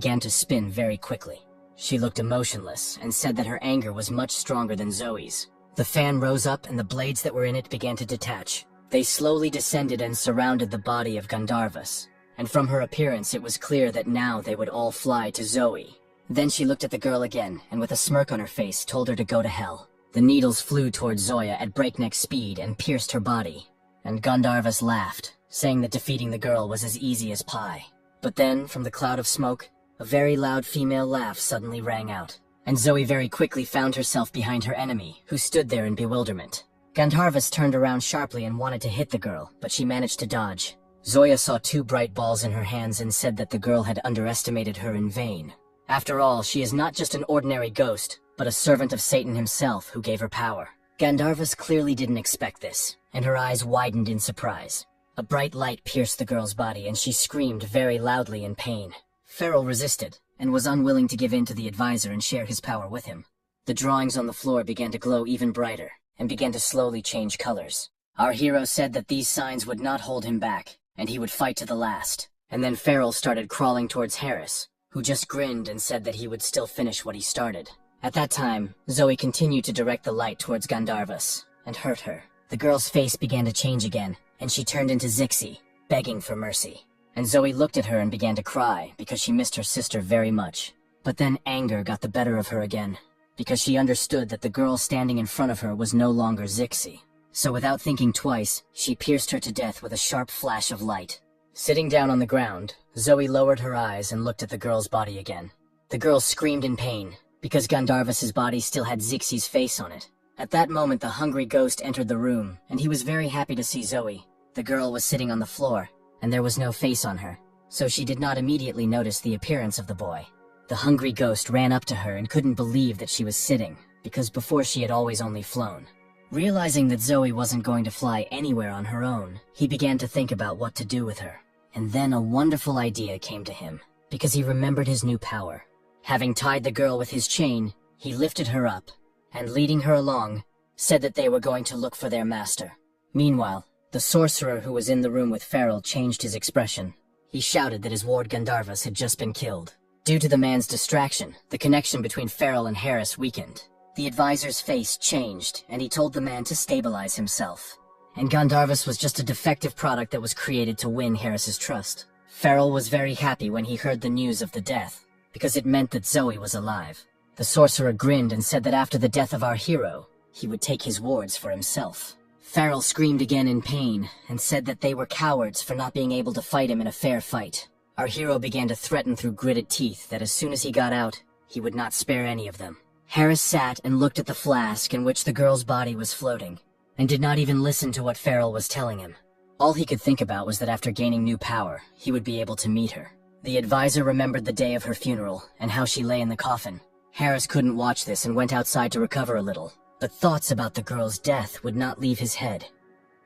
began to spin very quickly. She looked emotionless and said that her anger was much stronger than Zoe's. The fan rose up and the blades that were in it began to detach. They slowly descended and surrounded the body of Gandharvas, and from her appearance it was clear that now they would all fly to Zoe. Then she looked at the girl again, and with a smirk on her face told her to go to hell. The needles flew towards Zoya at breakneck speed and pierced her body, and Gandharvas laughed, saying that defeating the girl was as easy as pie. But then, from the cloud of smoke, a very loud female laugh suddenly rang out, and Zoe very quickly found herself behind her enemy, who stood there in bewilderment. Gandharvas turned around sharply and wanted to hit the girl, but she managed to dodge. Zoya saw two bright balls in her hands and said that the girl had underestimated her in vain. After all, she is not just an ordinary ghost, but a servant of Satan himself who gave her power. Gandharvas clearly didn't expect this, and her eyes widened in surprise. A bright light pierced the girl's body and she screamed very loudly in pain. Farrell resisted, and was unwilling to give in to the advisor and share his power with him. The drawings on the floor began to glow even brighter, and began to slowly change colors. Our hero said that these signs would not hold him back, and he would fight to the last. And then Farrell started crawling towards Harris, who just grinned and said that he would still finish what he started. At that time, Zoe continued to direct the light towards Gandharvas, and hurt her. The girl's face began to change again, and she turned into Zixi, begging for mercy. And Zoe looked at her and began to cry because she missed her sister very much. But then anger got the better of her again, because she understood that the girl standing in front of her was no longer Zixi. So without thinking twice, she pierced her to death with a sharp flash of light. Sitting down on the ground, Zoe lowered her eyes and looked at the girl's body again. The girl screamed in pain, because Gandharvas' body still had Zixi's face on it. At that moment, the hungry ghost entered the room, and he was very happy to see Zoe. The girl was sitting on the floor, and there was no face on her, so she did not immediately notice the appearance of the boy. The hungry ghost ran up to her and couldn't believe that she was sitting, because before she had always only flown. Realizing that Zoe wasn't going to fly anywhere on her own, he began to think about what to do with her. And then a wonderful idea came to him, because he remembered his new power. Having tied the girl with his chain, he lifted her up, and leading her along, said that they were going to look for their master. Meanwhile, the sorcerer who was in the room with Farrell changed his expression. He shouted that his ward Gandharvas had just been killed. Due to the man's distraction, the connection between Farrell and Harris weakened. The advisor's face changed, and he told the man to stabilize himself. And Gandharvas was just a defective product that was created to win Harris's trust. Farrell was very happy when he heard the news of the death, because it meant that Zoe was alive. The sorcerer grinned and said that after the death of our hero, he would take his wards for himself. Farrell screamed again in pain, and said that they were cowards for not being able to fight him in a fair fight. Our hero began to threaten through gritted teeth that as soon as he got out, he would not spare any of them. Harris sat and looked at the flask in which the girl's body was floating, and did not even listen to what Farrell was telling him. All he could think about was that after gaining new power, he would be able to meet her. The advisor remembered the day of her funeral, and how she lay in the coffin. Harris couldn't watch this and went outside to recover a little. But thoughts about the girl's death would not leave his head,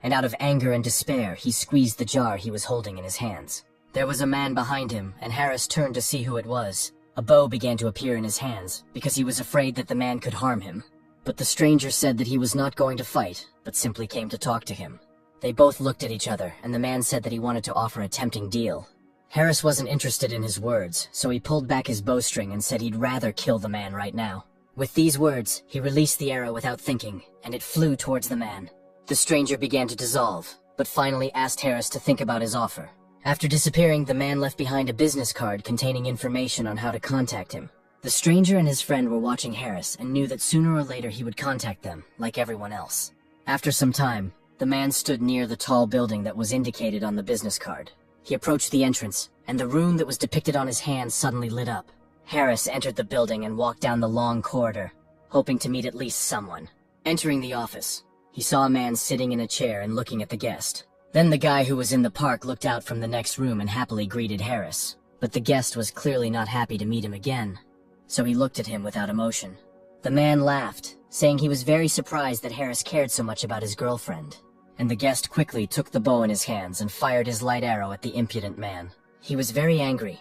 and out of anger and despair, he squeezed the jar he was holding in his hands. There was a man behind him, and Harris turned to see who it was. A bow began to appear in his hands, because he was afraid that the man could harm him. But the stranger said that he was not going to fight, but simply came to talk to him. They both looked at each other, and the man said that he wanted to offer a tempting deal. Harris wasn't interested in his words, so he pulled back his bowstring and said he'd rather kill the man right now. With these words, he released the arrow without thinking, and it flew towards the man. The stranger began to dissolve, but finally asked Harris to think about his offer. After disappearing, the man left behind a business card containing information on how to contact him. The stranger and his friend were watching Harris and knew that sooner or later he would contact them, like everyone else. After some time, the man stood near the tall building that was indicated on the business card. He approached the entrance, and the room that was depicted on his hand suddenly lit up. Harris entered the building and walked down the long corridor, hoping to meet at least someone. Entering the office, he saw a man sitting in a chair and looking at the guest. Then the guy who was in the park looked out from the next room and happily greeted Harris. But the guest was clearly not happy to meet him again, so he looked at him without emotion. The man laughed, saying he was very surprised that Harris cared so much about his girlfriend. And the guest quickly took the bow in his hands and fired his light arrow at the impudent man. He was very angry,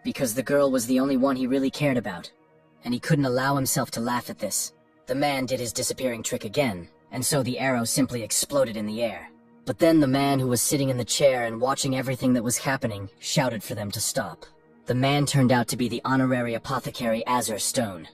because the girl was the only one he really cared about, and he couldn't allow himself to laugh at this. The man did his disappearing trick again, and so the arrow simply exploded in the air. But then the man who was sitting in the chair and watching everything that was happening shouted for them to stop. The man turned out to be the honorary apothecary Azure Stone,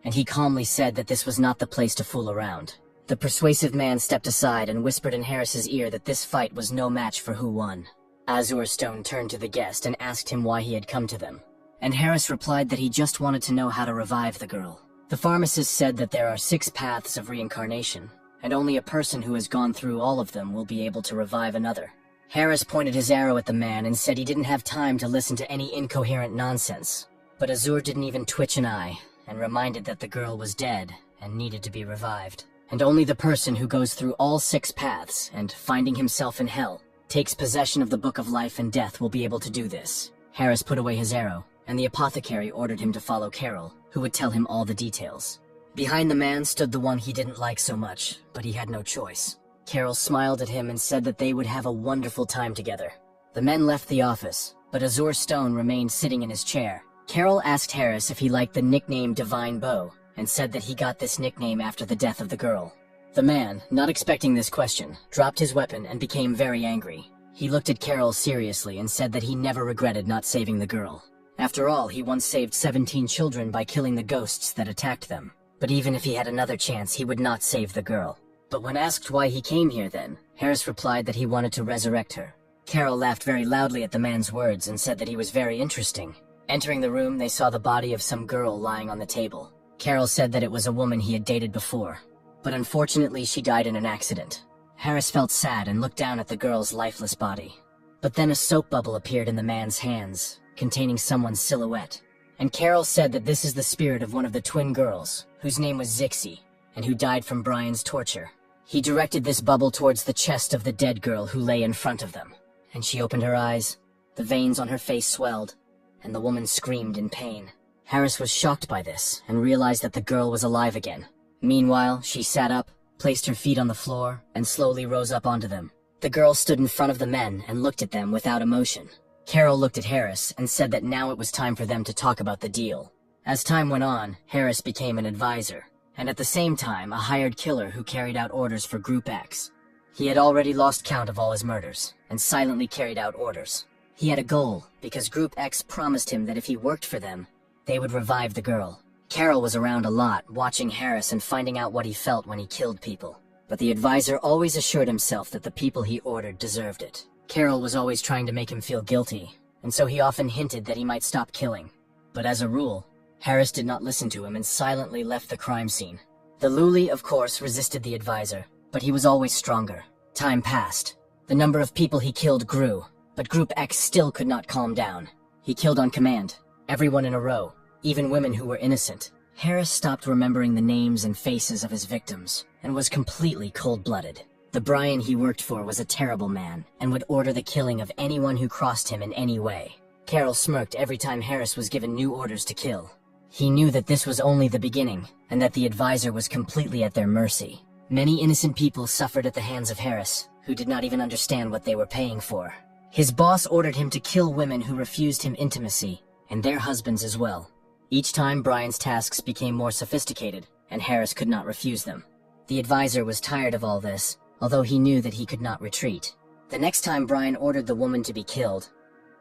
and he calmly said that this was not the place to fool around. The persuasive man stepped aside and whispered in Harris's ear that this fight was no match for who won. Azure Stone turned to the guest and asked him why he had come to them, and Harris replied that he just wanted to know how to revive the girl. The pharmacist said that there are 6 paths of reincarnation, and only a person who has gone through all of them will be able to revive another. Harris pointed his arrow at the man and said he didn't have time to listen to any incoherent nonsense, but Azure didn't even twitch an eye, and reminded that the girl was dead and needed to be revived. And only the person who goes through all 6 paths and, finding himself in hell, takes possession of the Book of Life and Death will be able to do this. Harris put away his arrow, and the apothecary ordered him to follow Carol, who would tell him all the details. Behind the man stood the one he didn't like so much, but he had no choice. Carol smiled at him and said that they would have a wonderful time together. The men left the office, but Azure Stone remained sitting in his chair. Carol asked Harris if he liked the nickname Divine Bow, and said that he got this nickname after the death of the girl. The man, not expecting this question, dropped his weapon and became very angry. He looked at Carol seriously and said that he never regretted not saving the girl. After all, he once saved 17 children by killing the ghosts that attacked them. But even if he had another chance, he would not save the girl. But when asked why he came here then, Harris replied that he wanted to resurrect her. Carol laughed very loudly at the man's words and said that he was very interesting. Entering the room, they saw the body of some girl lying on the table. Carol said that it was a woman he had dated before, but unfortunately she died in an accident. Harris felt sad and looked down at the girl's lifeless body. But then a soap bubble appeared in the man's hands, containing someone's silhouette. And Carol said that this is the spirit of one of the twin girls, whose name was Zixie, and who died from Brian's torture. He directed this bubble towards the chest of the dead girl who lay in front of them, and she opened her eyes, the veins on her face swelled, and the woman screamed in pain. Harris was shocked by this, and realized that the girl was alive again. Meanwhile, she sat up, placed her feet on the floor, and slowly rose up onto them. The girl stood in front of the men and looked at them without emotion. Carol looked at Harris and said that now it was time for them to talk about the deal. As time went on, Harris became an advisor, and at the same time a hired killer who carried out orders for Group X. He had already lost count of all his murders, and silently carried out orders. He had a goal, because Group X promised him that if he worked for them, they would revive the girl. Carol was around a lot, watching Harris and finding out what he felt when he killed people. But the advisor always assured himself that the people he ordered deserved it. Carol was always trying to make him feel guilty, and so he often hinted that he might stop killing. But as a rule, Harris did not listen to him and silently left the crime scene. The Luli, of course, resisted the advisor, but he was always stronger. Time passed. The number of people he killed grew, but Group X still could not calm down. He killed on command, everyone in a row, even women who were innocent. Harris stopped remembering the names and faces of his victims, and was completely cold-blooded. The Brian he worked for was a terrible man, and would order the killing of anyone who crossed him in any way. Carol smirked every time Harris was given new orders to kill. He knew that this was only the beginning, and that the advisor was completely at their mercy. Many innocent people suffered at the hands of Harris, who did not even understand what they were paying for. His boss ordered him to kill women who refused him intimacy, and their husbands as well. Each time Brian's tasks became more sophisticated, and Harris could not refuse them. The advisor was tired of all this, although he knew that he could not retreat. The next time Brian ordered the woman to be killed,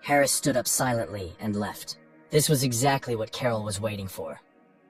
Harris stood up silently and left. This was exactly what Carol was waiting for.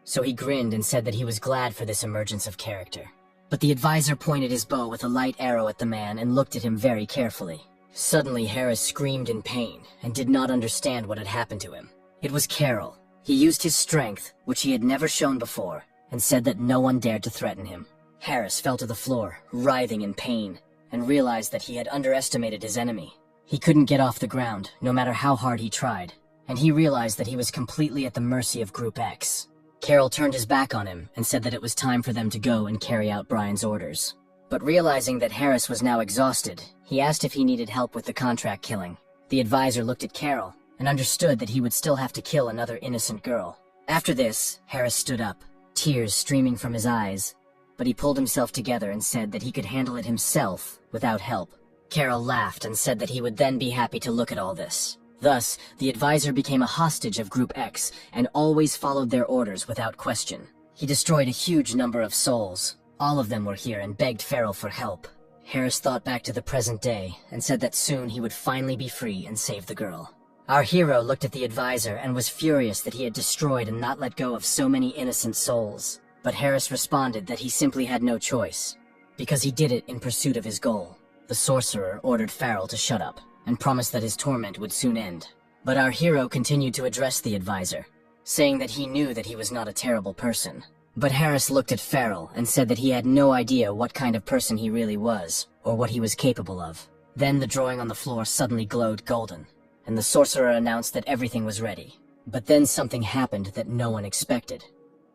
So he grinned and said that he was glad for this emergence of character. But the advisor pointed his bow with a light arrow at the man and looked at him very carefully. Suddenly Harris screamed in pain and did not understand what had happened to him. It was Carol. He used his strength, which he had never shown before, and said that no one dared to threaten him. Harris fell to the floor, writhing in pain, and realized that he had underestimated his enemy. He couldn't get off the ground, no matter how hard he tried, and he realized that he was completely at the mercy of Group X. Carol turned his back on him and said that it was time for them to go and carry out Brian's orders. But realizing that Harris was now exhausted, he asked if he needed help with the contract killing. The advisor looked at Carol and understood that he would still have to kill another innocent girl. After this, Harris stood up, tears streaming from his eyes, but he pulled himself together and said that he could handle it himself without help. Carol laughed and said that he would then be happy to look at all this. Thus, the advisor became a hostage of Group X and always followed their orders without question. He destroyed a huge number of souls. All of them were here and begged Farrell for help. Harris thought back to the present day and said that soon he would finally be free and save the girl. Our hero looked at the advisor and was furious that he had destroyed and not let go of so many innocent souls. But Harris responded that he simply had no choice, because he did it in pursuit of his goal. The sorcerer ordered Farrell to shut up, and promised that his torment would soon end. But our hero continued to address the advisor, saying that he knew that he was not a terrible person. But Harris looked at Farrell and said that he had no idea what kind of person he really was, or what he was capable of. Then the drawing on the floor suddenly glowed golden, and the sorcerer announced that everything was ready. But then something happened that no one expected,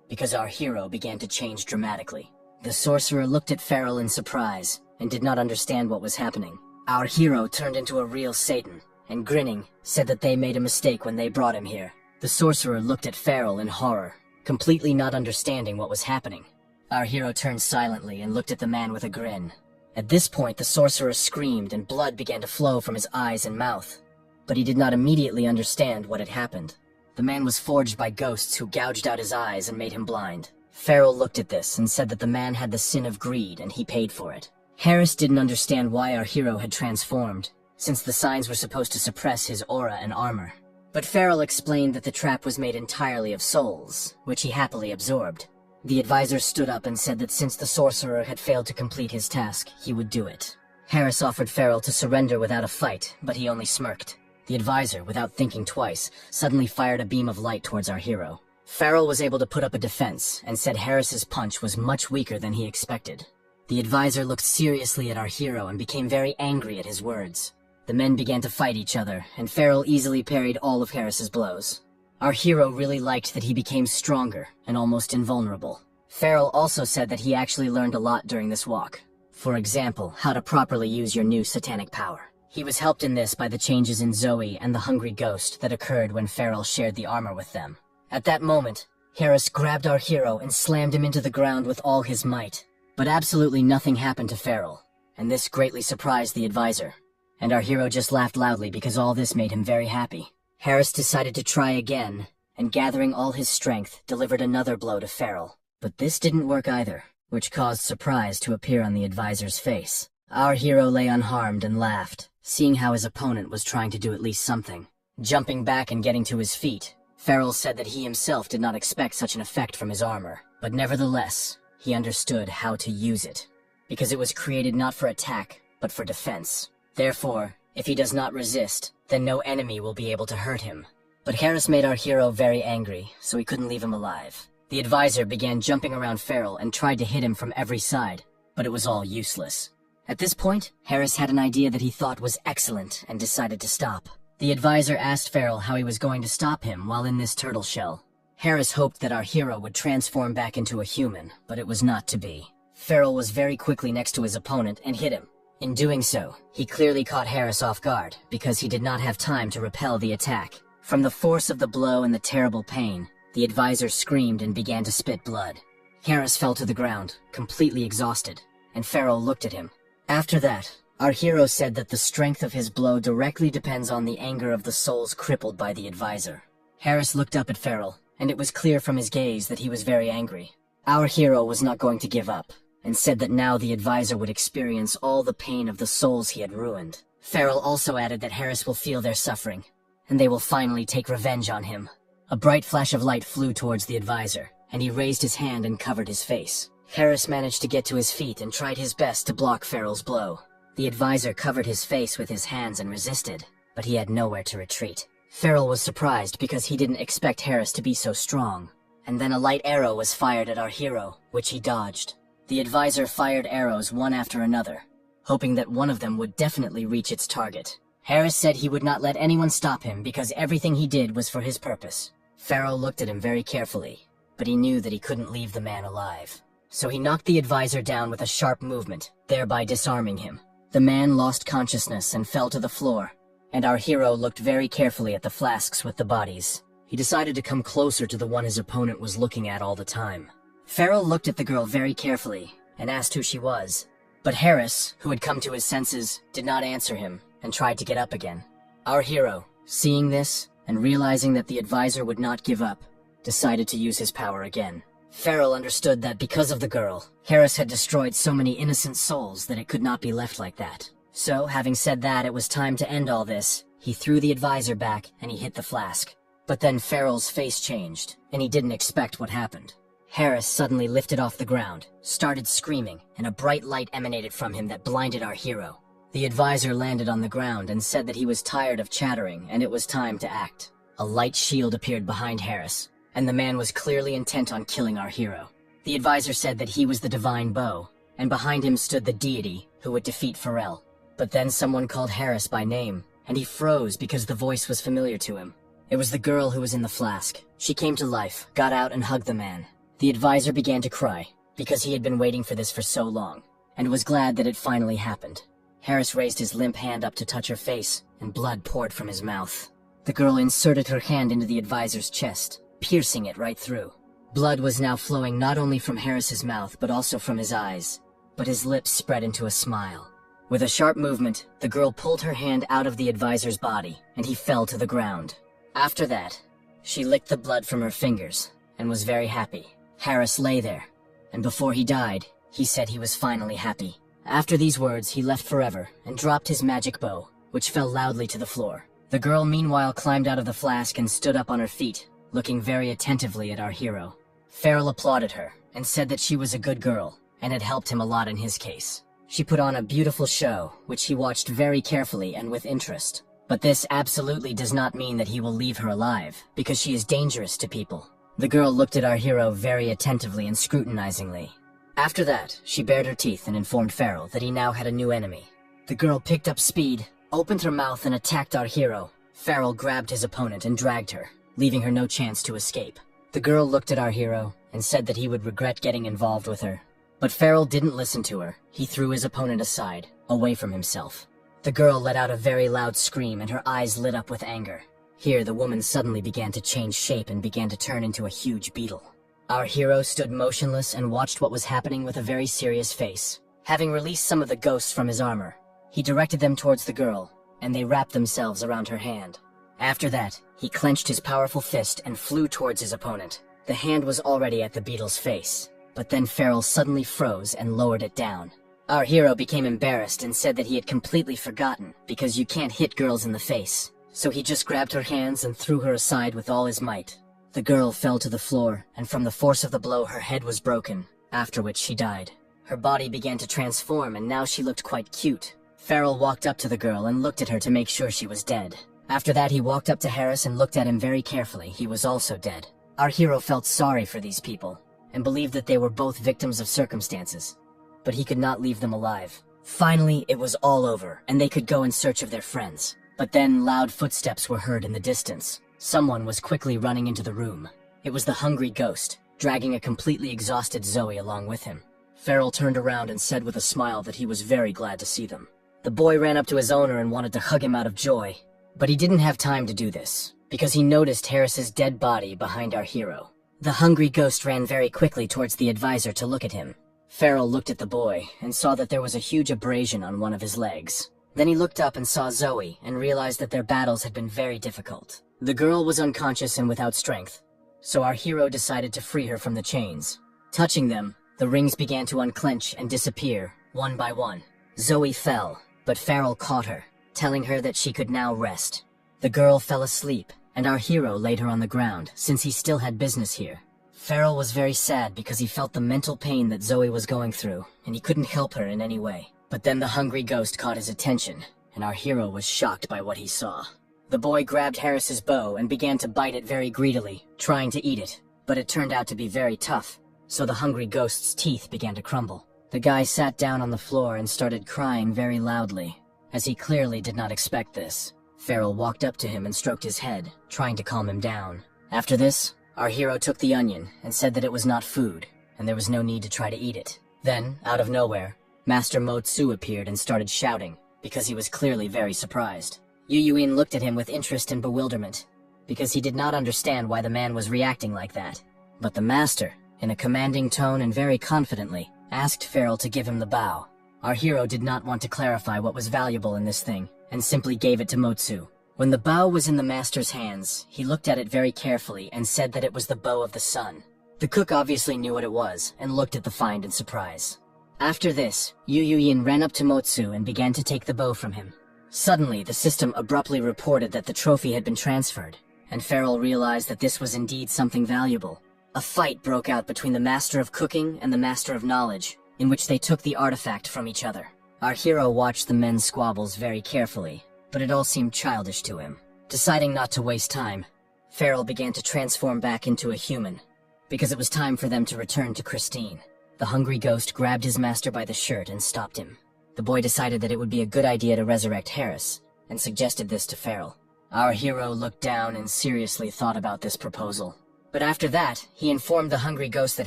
because our hero began to change dramatically. The sorcerer looked at Farrell in surprise, and did not understand what was happening. Our hero turned into a real Satan, and grinning, said that they made a mistake when they brought him here. The sorcerer looked at Farrell in horror, completely not understanding what was happening. Our hero turned silently and looked at the man with a grin. At this point, the sorcerer screamed and blood began to flow from his eyes and mouth. But he did not immediately understand what had happened. The man was forged by ghosts who gouged out his eyes and made him blind. Farrell looked at this and said that the man had the sin of greed and he paid for it. Harris didn't understand why our hero had transformed, since the signs were supposed to suppress his aura and armor. But Farrell explained that the trap was made entirely of souls, which he happily absorbed. The advisor stood up and said that since the sorcerer had failed to complete his task, he would do it. Harris offered Farrell to surrender without a fight, but he only smirked. The advisor, without thinking twice, suddenly fired a beam of light towards our hero. Farrell was able to put up a defense, and said Harris's punch was much weaker than he expected. The advisor looked seriously at our hero and became very angry at his words. The men began to fight each other, and Farrell easily parried all of Harris's blows. Our hero really liked that he became stronger and almost invulnerable. Farrell also said that he actually learned a lot during this walk. For example, how to properly use your new satanic power. He was helped in this by the changes in Zoe and the hungry ghost that occurred when Farrell shared the armor with them. At that moment, Harris grabbed our hero and slammed him into the ground with all his might. But absolutely nothing happened to Farrell, and this greatly surprised the advisor. And our hero just laughed loudly because all this made him very happy. Harris decided to try again, and gathering all his strength, delivered another blow to Farrell. But this didn't work either, which caused surprise to appear on the advisor's face. Our hero lay unharmed and laughed, seeing how his opponent was trying to do at least something. Jumping back and getting to his feet, Farrell said that he himself did not expect such an effect from his armor, but nevertheless, he understood how to use it, because it was created not for attack, but for defense. Therefore, if he does not resist, then no enemy will be able to hurt him. But Harris made our hero very angry, so he couldn't leave him alive. The advisor began jumping around Farrell and tried to hit him from every side, but it was all useless. At this point, Harris had an idea that he thought was excellent and decided to stop. The advisor asked Farrell how he was going to stop him while in this turtle shell. Harris hoped that our hero would transform back into a human, but it was not to be. Farrell was very quickly next to his opponent and hit him. In doing so, he clearly caught Harris off guard, because he did not have time to repel the attack. From the force of the blow and the terrible pain, the advisor screamed and began to spit blood. Harris fell to the ground, completely exhausted, and Farrell looked at him. After that, our hero said that the strength of his blow directly depends on the anger of the souls crippled by the advisor. Harris looked up at Farrell, and it was clear from his gaze that he was very angry. Our hero was not going to give up, and said that now the advisor would experience all the pain of the souls he had ruined. Farrell also added that Harris will feel their suffering, and they will finally take revenge on him. A bright flash of light flew towards the advisor, and he raised his hand and covered his face. Harris managed to get to his feet and tried his best to block Farrell's blow. The advisor covered his face with his hands and resisted, but he had nowhere to retreat. Farrell was surprised because he didn't expect Harris to be so strong. And then a light arrow was fired at our hero, which he dodged. The advisor fired arrows one after another, hoping that one of them would definitely reach its target. Harris said he would not let anyone stop him because everything he did was for his purpose. Farrell looked at him very carefully, but he knew that he couldn't leave the man alive. So he knocked the advisor down with a sharp movement, thereby disarming him. The man lost consciousness and fell to the floor, and our hero looked very carefully at the flasks with the bodies. He decided to come closer to the one his opponent was looking at all the time. Farrell looked at the girl very carefully and asked who she was, but Harris, who had come to his senses, did not answer him and tried to get up again. Our hero, seeing this and realizing that the advisor would not give up, decided to use his power again. Farrell understood that because of the girl, Harris had destroyed so many innocent souls that it could not be left like that. So, having said that it was time to end all this, He threw the advisor back and he hit the flask. But then Farrell's face changed, and he didn't expect what happened. Harris suddenly lifted off the ground, started screaming, and a bright light emanated from him that blinded our hero. The advisor landed on the ground and said that he was tired of chattering and it was time to act. A light shield appeared behind Harris, and the man was clearly intent on killing our hero. The advisor said that he was the divine bow, and behind him stood the deity who would defeat Farrell. But then someone called Harris by name, and he froze because the voice was familiar to him. It was the girl who was in the flask. She came to life, got out and hugged the man. The advisor began to cry, because he had been waiting for this for so long, and was glad that it finally happened. Harris raised his limp hand up to touch her face, and blood poured from his mouth. The girl inserted her hand into the advisor's chest, piercing it right through. Blood was now flowing not only from Harris's mouth, but also from his eyes, but his lips spread into a smile. With a sharp movement, the girl pulled her hand out of the advisor's body, and he fell to the ground. After that, she licked the blood from her fingers, and was very happy. Harris lay there, and before he died, he said he was finally happy. After these words, he left forever, and dropped his magic bow, which fell loudly to the floor. The girl meanwhile climbed out of the flask and stood up on her feet, looking very attentively at our hero. Farrell applauded her, and said that she was a good girl, and had helped him a lot in his case. She put on a beautiful show, which he watched very carefully and with interest. But this absolutely does not mean that he will leave her alive, because she is dangerous to people. The girl looked at our hero very attentively and scrutinizingly. After that, she bared her teeth and informed Farrell that he now had a new enemy. The girl picked up speed, opened her mouth and attacked our hero. Farrell grabbed his opponent and dragged her, leaving her no chance to escape. The girl looked at our hero and said that he would regret getting involved with her. But Farrell didn't listen to her. He threw his opponent aside, away from himself. The girl let out a very loud scream and her eyes lit up with anger. Here the woman suddenly began to change shape and began to turn into a huge beetle. Our hero stood motionless and watched what was happening with a very serious face. Having released some of the ghosts from his armor, he directed them towards the girl, and they wrapped themselves around her hand. After that, he clenched his powerful fist and flew towards his opponent. The hand was already at the beetle's face, but then Farrell suddenly froze and lowered it down. Our hero became embarrassed and said that he had completely forgotten, because you can't hit girls in the face. So he just grabbed her hands and threw her aside with all his might. The girl fell to the floor, and from the force of the blow her head was broken, after which she died. Her body began to transform and now she looked quite cute. Farrell walked up to the girl and looked at her to make sure she was dead. After that he walked up to Harris and looked at him very carefully. He was also dead. Our hero felt sorry for these people, and believed that they were both victims of circumstances. But he could not leave them alive. Finally, it was all over, and they could go in search of their friends. But then loud footsteps were heard in the distance. Someone was quickly running into the room. It was the hungry ghost, dragging a completely exhausted Zoe along with him. Farrell turned around and said with a smile that he was very glad to see them. The boy ran up to his owner and wanted to hug him out of joy. But he didn't have time to do this, because he noticed Harris's dead body behind our hero. The hungry ghost ran very quickly towards the advisor to look at him. Farrell looked at the boy and saw that there was a huge abrasion on one of his legs. Then he looked up and saw Zoe and realized that their battles had been very difficult. The girl was unconscious and without strength, so our hero decided to free her from the chains. Touching them, the rings began to unclench and disappear, one by one. Zoe fell, but Farrell caught her, telling her that she could now rest. The girl fell asleep, and our hero laid her on the ground, since he still had business here. Farrell was very sad because he felt the mental pain that Zoe was going through, and he couldn't help her in any way. But then the hungry ghost caught his attention, and our hero was shocked by what he saw. The boy grabbed Harris's bow and began to bite it very greedily, trying to eat it, but it turned out to be very tough, so the hungry ghost's teeth began to crumble. The guy sat down on the floor and started crying very loudly, as he clearly did not expect this. Farrell walked up to him and stroked his head, trying to calm him down. After this, our hero took the onion and said that it was not food, and there was no need to try to eat it. Then, out of nowhere, Master Mo-tsu appeared and started shouting, because he was clearly very surprised. Yu Yuin looked at him with interest and bewilderment, because he did not understand why the man was reacting like that. But the master, in a commanding tone and very confidently, asked Farrell to give him the bow. Our hero did not want to clarify what was valuable in this thing, and simply gave it to Mo-tsu. When the bow was in the master's hands, he looked at it very carefully and said that it was the bow of the sun. The cook obviously knew what it was, and looked at the find in surprise. After this, Yu Yuin ran up to Mo-tsu and began to take the bow from him. Suddenly, the system abruptly reported that the trophy had been transferred, and Farrell realized that this was indeed something valuable. A fight broke out between the Master of Cooking and the Master of Knowledge, in which they took the artifact from each other. Our hero watched the men's squabbles very carefully, but it all seemed childish to him. Deciding not to waste time, Farrell began to transform back into a human, because it was time for them to return to Christine. The hungry ghost grabbed his master by the shirt and stopped him. The boy decided that it would be a good idea to resurrect Harris, and suggested this to Farrell. Our hero looked down and seriously thought about this proposal. But after that, he informed the hungry ghost that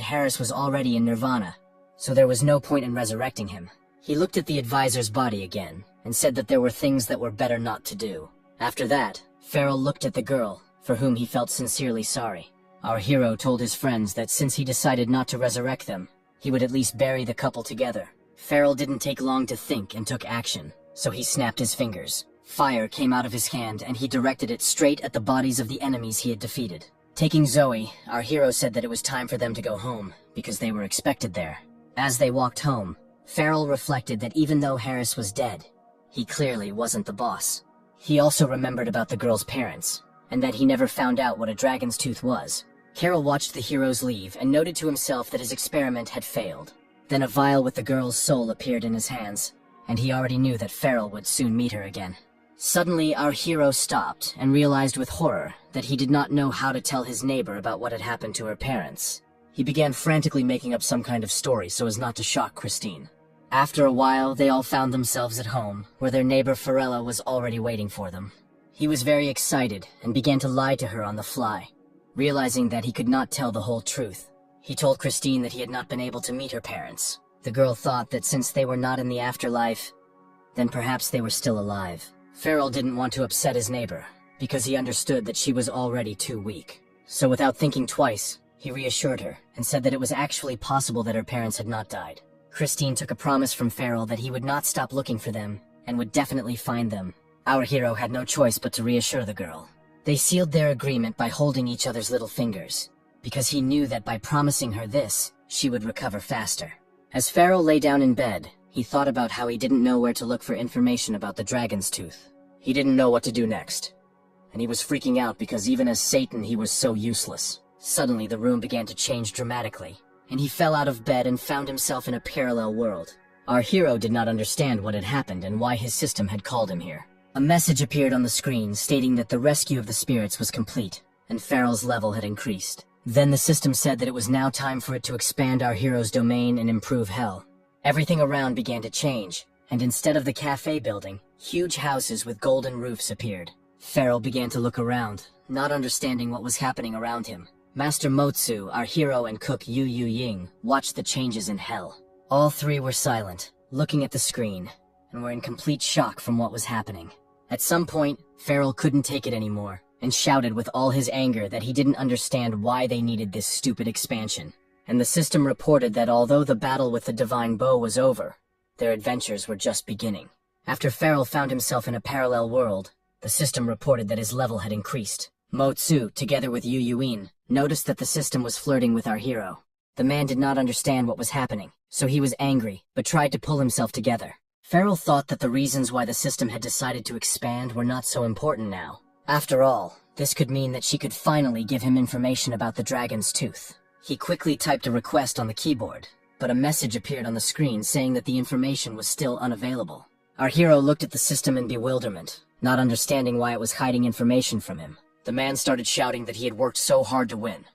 Harris was already in Nirvana, so there was no point in resurrecting him. He looked at the advisor's body again, and said that there were things that were better not to do. After that, Farrell looked at the girl, for whom he felt sincerely sorry. Our hero told his friends that since he decided not to resurrect them, he would at least bury the couple together. Farrell didn't take long to think and took action, so he snapped his fingers. Fire came out of his hand and he directed it straight at the bodies of the enemies he had defeated. Taking Zoe, our hero said that it was time for them to go home, because they were expected there. As they walked home, Farrell reflected that even though Harris was dead, he clearly wasn't the boss. He also remembered about the girl's parents, and that he never found out what a dragon's tooth was. Carol watched the heroes leave and noted to himself that his experiment had failed. Then a vial with the girl's soul appeared in his hands, and he already knew that Farrell would soon meet her again. Suddenly, our hero stopped and realized with horror that he did not know how to tell his neighbor about what had happened to her parents. He began frantically making up some kind of story so as not to shock Christine. After a while, they all found themselves at home, where their neighbor Farella was already waiting for them. He was very excited and began to lie to her on the fly. Realizing that he could not tell the whole truth, he told Christine that he had not been able to meet her parents. The girl thought that since they were not in the afterlife, then perhaps they were still alive. Farrell didn't want to upset his neighbor, because he understood that she was already too weak. So without thinking twice, he reassured her and said that it was actually possible that her parents had not died. Christine took a promise from Farrell that he would not stop looking for them and would definitely find them. Our hero had no choice but to reassure the girl. They sealed their agreement by holding each other's little fingers, because he knew that by promising her this, she would recover faster. As Farrell lay down in bed, he thought about how he didn't know where to look for information about the dragon's tooth. He didn't know what to do next, and he was freaking out because even as Satan he was so useless. Suddenly the room began to change dramatically, and he fell out of bed and found himself in a parallel world. Our hero did not understand what had happened and why his system had called him here. A message appeared on the screen stating that the rescue of the spirits was complete, and Farrell's level had increased. Then the system said that it was now time for it to expand our hero's domain and improve Hell. Everything around began to change, and instead of the cafe building, huge houses with golden roofs appeared. Farrell began to look around, not understanding what was happening around him. Master Motsu, our hero, and cook Yu Ying watched the changes in Hell. All three were silent, looking at the screen, and were in complete shock from what was happening. At some point, Farrell couldn't take it anymore, and shouted with all his anger that he didn't understand why they needed this stupid expansion. And the system reported that although the battle with the divine bow was over, their adventures were just beginning. After Farrell found himself in a parallel world, the system reported that his level had increased. Motsu, together with Yu Yuin, noticed that the system was flirting with our hero. The man did not understand what was happening, so he was angry, but tried to pull himself together. Farrell thought that the reasons why the system had decided to expand were not so important now. After all, this could mean that she could finally give him information about the dragon's tooth. He quickly typed a request on the keyboard, but a message appeared on the screen saying that the information was still unavailable. Our hero looked at the system in bewilderment, not understanding why it was hiding information from him. The man started shouting that he had worked so hard to win,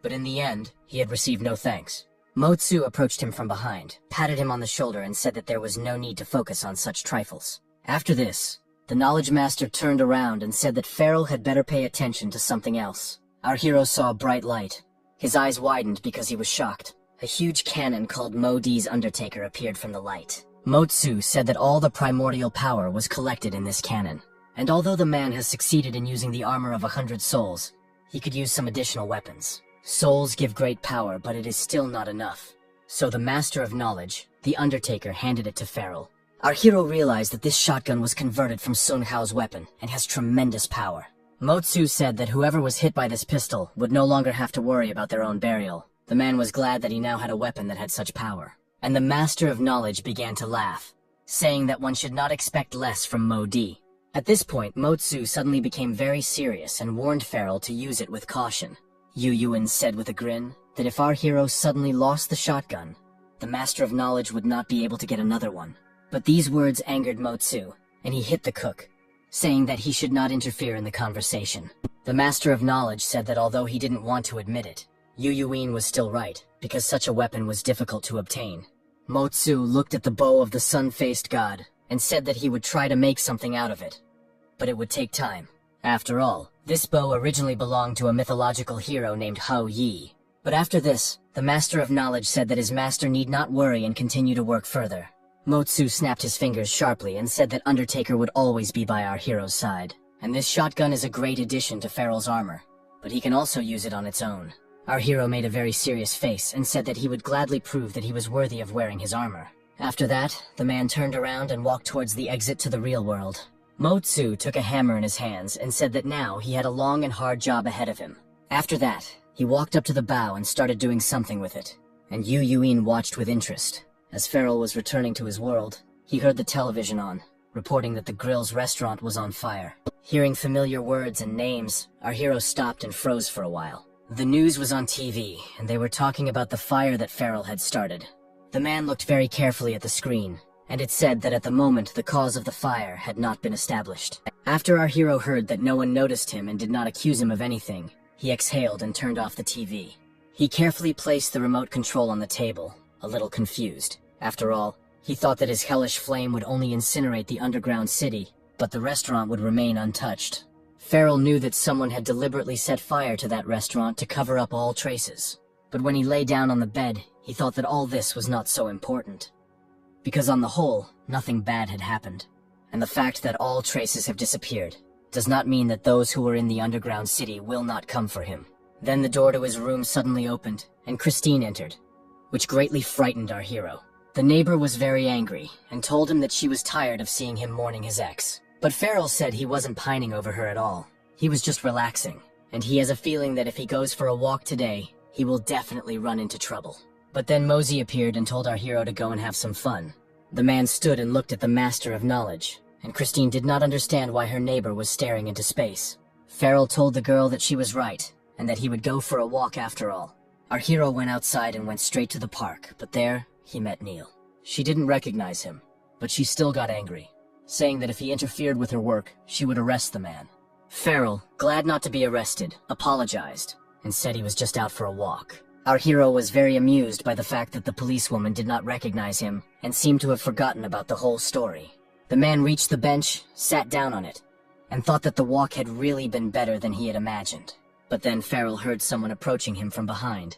but in the end, he had received no thanks. Motsu approached him from behind, patted him on the shoulder and said that there was no need to focus on such trifles. After this, the Knowledge Master turned around and said that Farrell had better pay attention to something else. Our hero saw a bright light. His eyes widened because he was shocked. A huge cannon called Mo-Dee's Undertaker appeared from the light. Motsu said that all the primordial power was collected in this cannon. And although the man has succeeded in using the armor of 100 souls, he could use some additional weapons. Souls give great power, but it is still not enough. So the Master of Knowledge, the Undertaker, handed it to Farrell. Our hero realized that this shotgun was converted from Sun Hao's weapon and has tremendous power. Motsu said that whoever was hit by this pistol would no longer have to worry about their own burial. The man was glad that he now had a weapon that had such power. And the Master of Knowledge began to laugh, saying that one should not expect less from Mo-Dee. At this point, Motsu suddenly became very serious and warned Farrell to use it with caution. Yu Yuin said with a grin that if our hero suddenly lost the shotgun, the Master of Knowledge would not be able to get another one. But these words angered Motsu, and he hit the cook, saying that he should not interfere in the conversation. The Master of Knowledge said that although he didn't want to admit it, Yu Yuin was still right, because such a weapon was difficult to obtain. Motsu looked at the bow of the sun-faced god, and said that he would try to make something out of it. But it would take time. After all, this bow originally belonged to a mythological hero named Hou Yi. But after this, the Master of Knowledge said that his master need not worry and continue to work further. Motsu snapped his fingers sharply and said that Undertaker would always be by our hero's side. And this shotgun is a great addition to Farrell's armor, but he can also use it on its own. Our hero made a very serious face and said that he would gladly prove that he was worthy of wearing his armor. After that, the man turned around and walked towards the exit to the real world. Motsu took a hammer in his hands and said that now he had a long and hard job ahead of him. After that, he walked up to the bow and started doing something with it, and Yu Yuin watched with interest. As Farrell was returning to his world, he heard the television on, reporting that the Grill's restaurant was on fire. Hearing familiar words and names, our hero stopped and froze for a while. The news was on TV, and they were talking about the fire that Farrell had started. The man looked very carefully at the screen, and it said that at the moment the cause of the fire had not been established. After our hero heard that no one noticed him and did not accuse him of anything, he exhaled and turned off the TV. He carefully placed the remote control on the table, a little confused. After all, he thought that his hellish flame would only incinerate the underground city, but the restaurant would remain untouched. Farrell knew that someone had deliberately set fire to that restaurant to cover up all traces. But when he lay down on the bed, he thought that all this was not so important. Because on the whole, nothing bad had happened. And the fact that all traces have disappeared does not mean that those who were in the underground city will not come for him. Then the door to his room suddenly opened, and Christine entered, which greatly frightened our hero. The neighbor was very angry, and told him that she was tired of seeing him mourning his ex. But Farrell said he wasn't pining over her at all. He was just relaxing, and he has a feeling that if he goes for a walk today, he will definitely run into trouble. But then Mosey appeared and told our hero to go and have some fun. The man stood and looked at the Master of Knowledge, and Christine did not understand why her neighbor was staring into space. Farrell told the girl that she was right, and that he would go for a walk after all. Our hero went outside and went straight to the park, but there, he met Neil. She didn't recognize him, but she still got angry, saying that if he interfered with her work, she would arrest the man. Farrell, glad not to be arrested, apologized, and said he was just out for a walk. Our hero was very amused by the fact that the policewoman did not recognize him, and seemed to have forgotten about the whole story. The man reached the bench, sat down on it, and thought that the walk had really been better than he had imagined. But then Farrell heard someone approaching him from behind,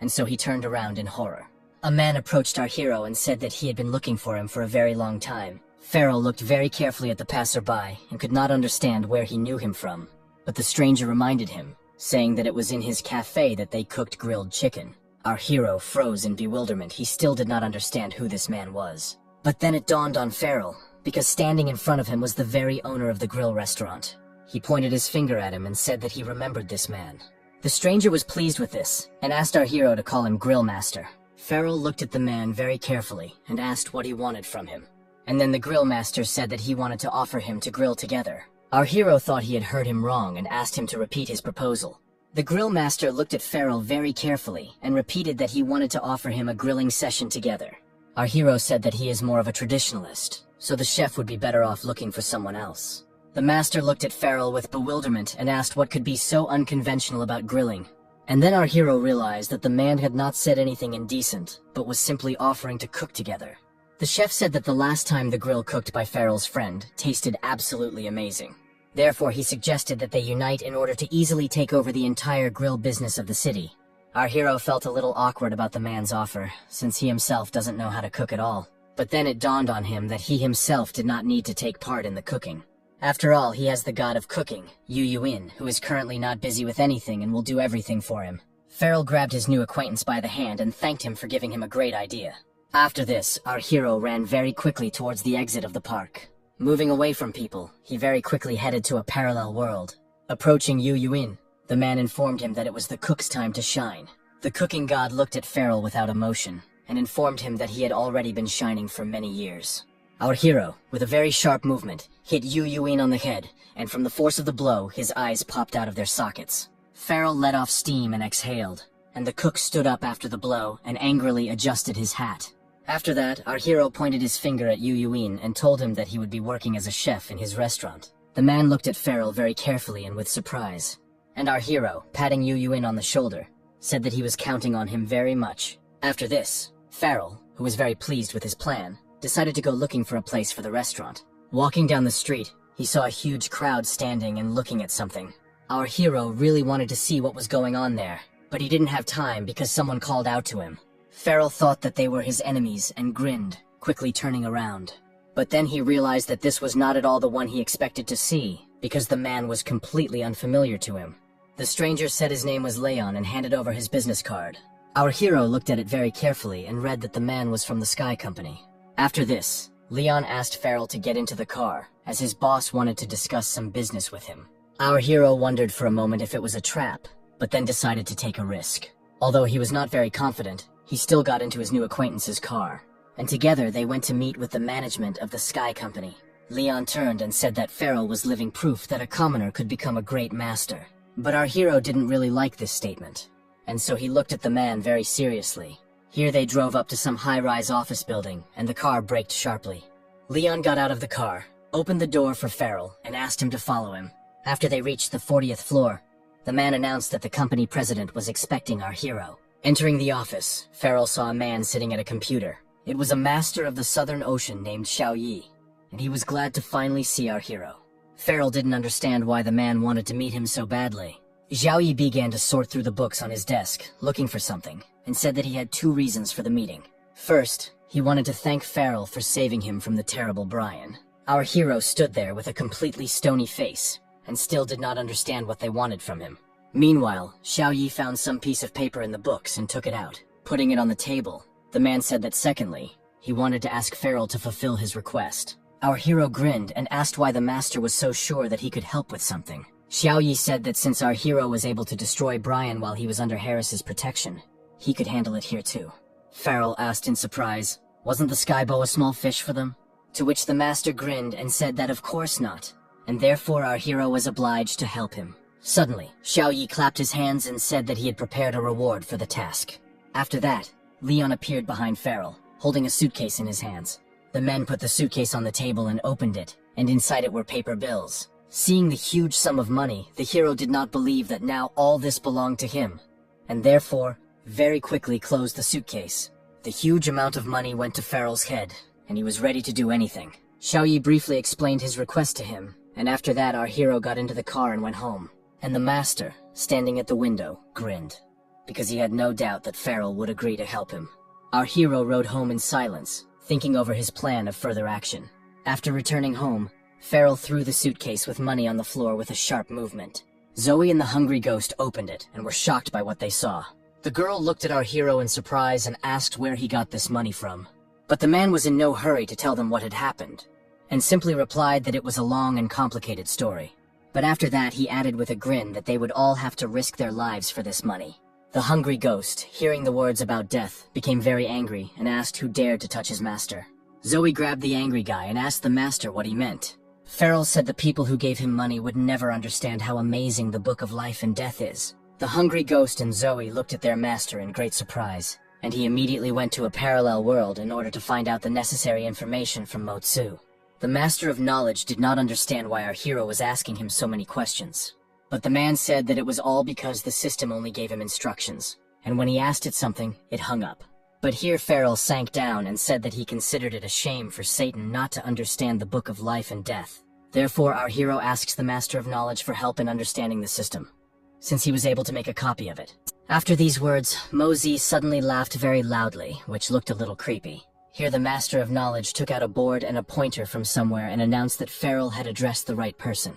and so he turned around in horror. A man approached our hero and said that he had been looking for him for a very long time. Farrell looked very carefully at the passerby and could not understand where he knew him from, but the stranger reminded him, saying that it was in his cafe that they cooked grilled chicken. Our hero froze in bewilderment. He still did not understand who this man was. But then it dawned on Farrell, because standing in front of him was the very owner of the grill restaurant. He pointed his finger at him and said that he remembered this man. The stranger was pleased with this, and asked our hero to call him Grill Master. Farrell looked at the man very carefully and asked what he wanted from him. And then the grill master said that he wanted to offer him to grill together. Our hero thought he had heard him wrong and asked him to repeat his proposal. The grill master looked at Farrell very carefully and repeated that he wanted to offer him a grilling session together. Our hero said that he is more of a traditionalist, so the chef would be better off looking for someone else. The master looked at Farrell with bewilderment and asked what could be so unconventional about grilling. And then our hero realized that the man had not said anything indecent, but was simply offering to cook together. The chef said that the last time the grill cooked by Farrell's friend tasted absolutely amazing. Therefore, he suggested that they unite in order to easily take over the entire grill business of the city. Our hero felt a little awkward about the man's offer, since he himself doesn't know how to cook at all. But then it dawned on him that he himself did not need to take part in the cooking. After all, he has the god of cooking, Yu Yuin, who is currently not busy with anything and will do everything for him. Farrell grabbed his new acquaintance by the hand and thanked him for giving him a great idea. After this, our hero ran very quickly towards the exit of the park. Moving away from people, he very quickly headed to a parallel world. Approaching Yu Yuin, the man informed him that it was the cook's time to shine. The cooking god looked at Farrell without emotion, and informed him that he had already been shining for many years. Our hero, with a very sharp movement, hit Yu Yuin on the head, and from the force of the blow, his eyes popped out of their sockets. Farrell let off steam and exhaled, and the cook stood up after the blow and angrily adjusted his hat. After that, our hero pointed his finger at Yu Yuin and told him that he would be working as a chef in his restaurant. The man looked at Farrell very carefully and with surprise. And our hero, patting Yu Yuin on the shoulder, said that he was counting on him very much. After this, Farrell, who was very pleased with his plan, decided to go looking for a place for the restaurant. Walking down the street, he saw a huge crowd standing and looking at something. Our hero really wanted to see what was going on there, but he didn't have time because someone called out to him. Farrell thought that they were his enemies and grinned, quickly turning around. But then he realized that this was not at all the one he expected to see, because the man was completely unfamiliar to him. The stranger said his name was Leon and handed over his business card. Our hero looked at it very carefully and read that the man was from the Sky Company. After this, Leon asked Farrell to get into the car, as his boss wanted to discuss some business with him. Our hero wondered for a moment if it was a trap, but then decided to take a risk. Although he was not very confident, he still got into his new acquaintance's car, and together they went to meet with the management of the Sky Company. Leon turned and said that Farrell was living proof that a commoner could become a great master. But our hero didn't really like this statement, and so he looked at the man very seriously. Here they drove up to some high-rise office building, and the car braked sharply. Leon got out of the car, opened the door for Farrell, and asked him to follow him. After they reached the 40th floor, the man announced that the company president was expecting our hero. Entering the office, Farrell saw a man sitting at a computer. It was a master of the Southern Ocean named Xiao Yi, and he was glad to finally see our hero. Farrell didn't understand why the man wanted to meet him so badly. Xiao Yi began to sort through the books on his desk, looking for something, and said that he had two reasons for the meeting. First, he wanted to thank Farrell for saving him from the terrible Brian. Our hero stood there with a completely stony face, and still did not understand what they wanted from him. Meanwhile, Xiao Yi found some piece of paper in the books and took it out, putting it on the table. The man said that secondly, he wanted to ask Farrell to fulfill his request. Our hero grinned and asked why the master was so sure that he could help with something. Xiao Yi said that since our hero was able to destroy Brian while he was under Harris's protection, he could handle it here too. Farrell asked in surprise, wasn't the skybow a small fish for them? To which the master grinned and said that of course not, and therefore our hero was obliged to help him. Suddenly, Xiao Yi clapped his hands and said that he had prepared a reward for the task. After that, Leon appeared behind Farrell, holding a suitcase in his hands. The men put the suitcase on the table and opened it, and inside it were paper bills. Seeing the huge sum of money, the hero did not believe that now all this belonged to him, and therefore, very quickly closed the suitcase. The huge amount of money went to Farrell's head, and he was ready to do anything. Xiao Yi briefly explained his request to him, and after that our hero got into the car and went home. And the master, standing at the window, grinned, because he had no doubt that Farrell would agree to help him. Our hero rode home in silence, thinking over his plan of further action. After returning home, Farrell threw the suitcase with money on the floor with a sharp movement. Zoe and the hungry ghost opened it and were shocked by what they saw. The girl looked at our hero in surprise and asked where he got this money from. But the man was in no hurry to tell them what had happened, and simply replied that it was a long and complicated story. But after that he added with a grin that they would all have to risk their lives for this money. The hungry ghost, hearing the words about death, became very angry and asked who dared to touch his master. Zoe grabbed the angry guy and asked the master what he meant. Farrell said the people who gave him money would never understand how amazing the Book of Life and Death is. The hungry ghost and Zoe looked at their master in great surprise, and he immediately went to a parallel world in order to find out the necessary information from Motsu. The Master of Knowledge did not understand why our hero was asking him so many questions. But the man said that it was all because the system only gave him instructions, and when he asked it something, it hung up. But here Farrell sank down and said that he considered it a shame for Satan not to understand the Book of Life and Death. Therefore our hero asks the Master of Knowledge for help in understanding the system, since he was able to make a copy of it. After these words, Mosey suddenly laughed very loudly, which looked a little creepy. Here the Master of Knowledge took out a board and a pointer from somewhere and announced that Farrell had addressed the right person.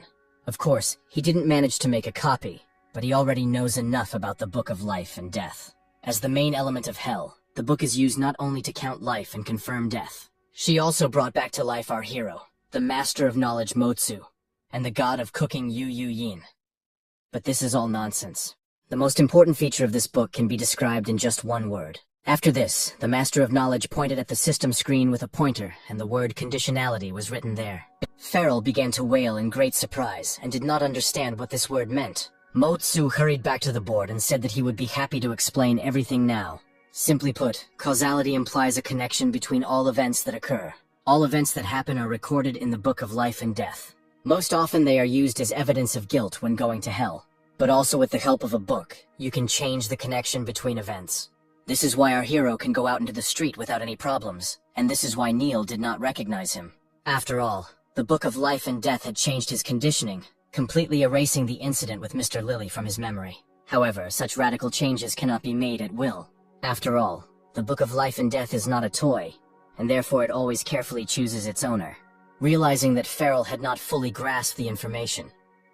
Of course, he didn't manage to make a copy, but he already knows enough about the Book of Life and Death. As the main element of hell, the book is used not only to count life and confirm death. She also brought back to life our hero, the Master of Knowledge Motsu, and the god of cooking Yu Yin. But this is all nonsense. The most important feature of this book can be described in just one word: After this, the Master of Knowledge pointed at the system screen with a pointer, and the word conditionality was written there. Farrell began to wail in great surprise, and did not understand what this word meant. Mo-tsu hurried back to the board and said that he would be happy to explain everything now. Simply put, causality implies a connection between all events that occur. All events that happen are recorded in the Book of Life and Death. Most often they are used as evidence of guilt when going to hell. But also with the help of a book, you can change the connection between events. This is why our hero can go out into the street without any problems, and this is why Neil did not recognize him. After all, the Book of Life and Death had changed his conditioning, completely erasing the incident with Mr. Lilly from his memory. However, such radical changes cannot be made at will. After all, the Book of Life and Death is not a toy, and therefore it always carefully chooses its owner. Realizing that Farrell had not fully grasped the information,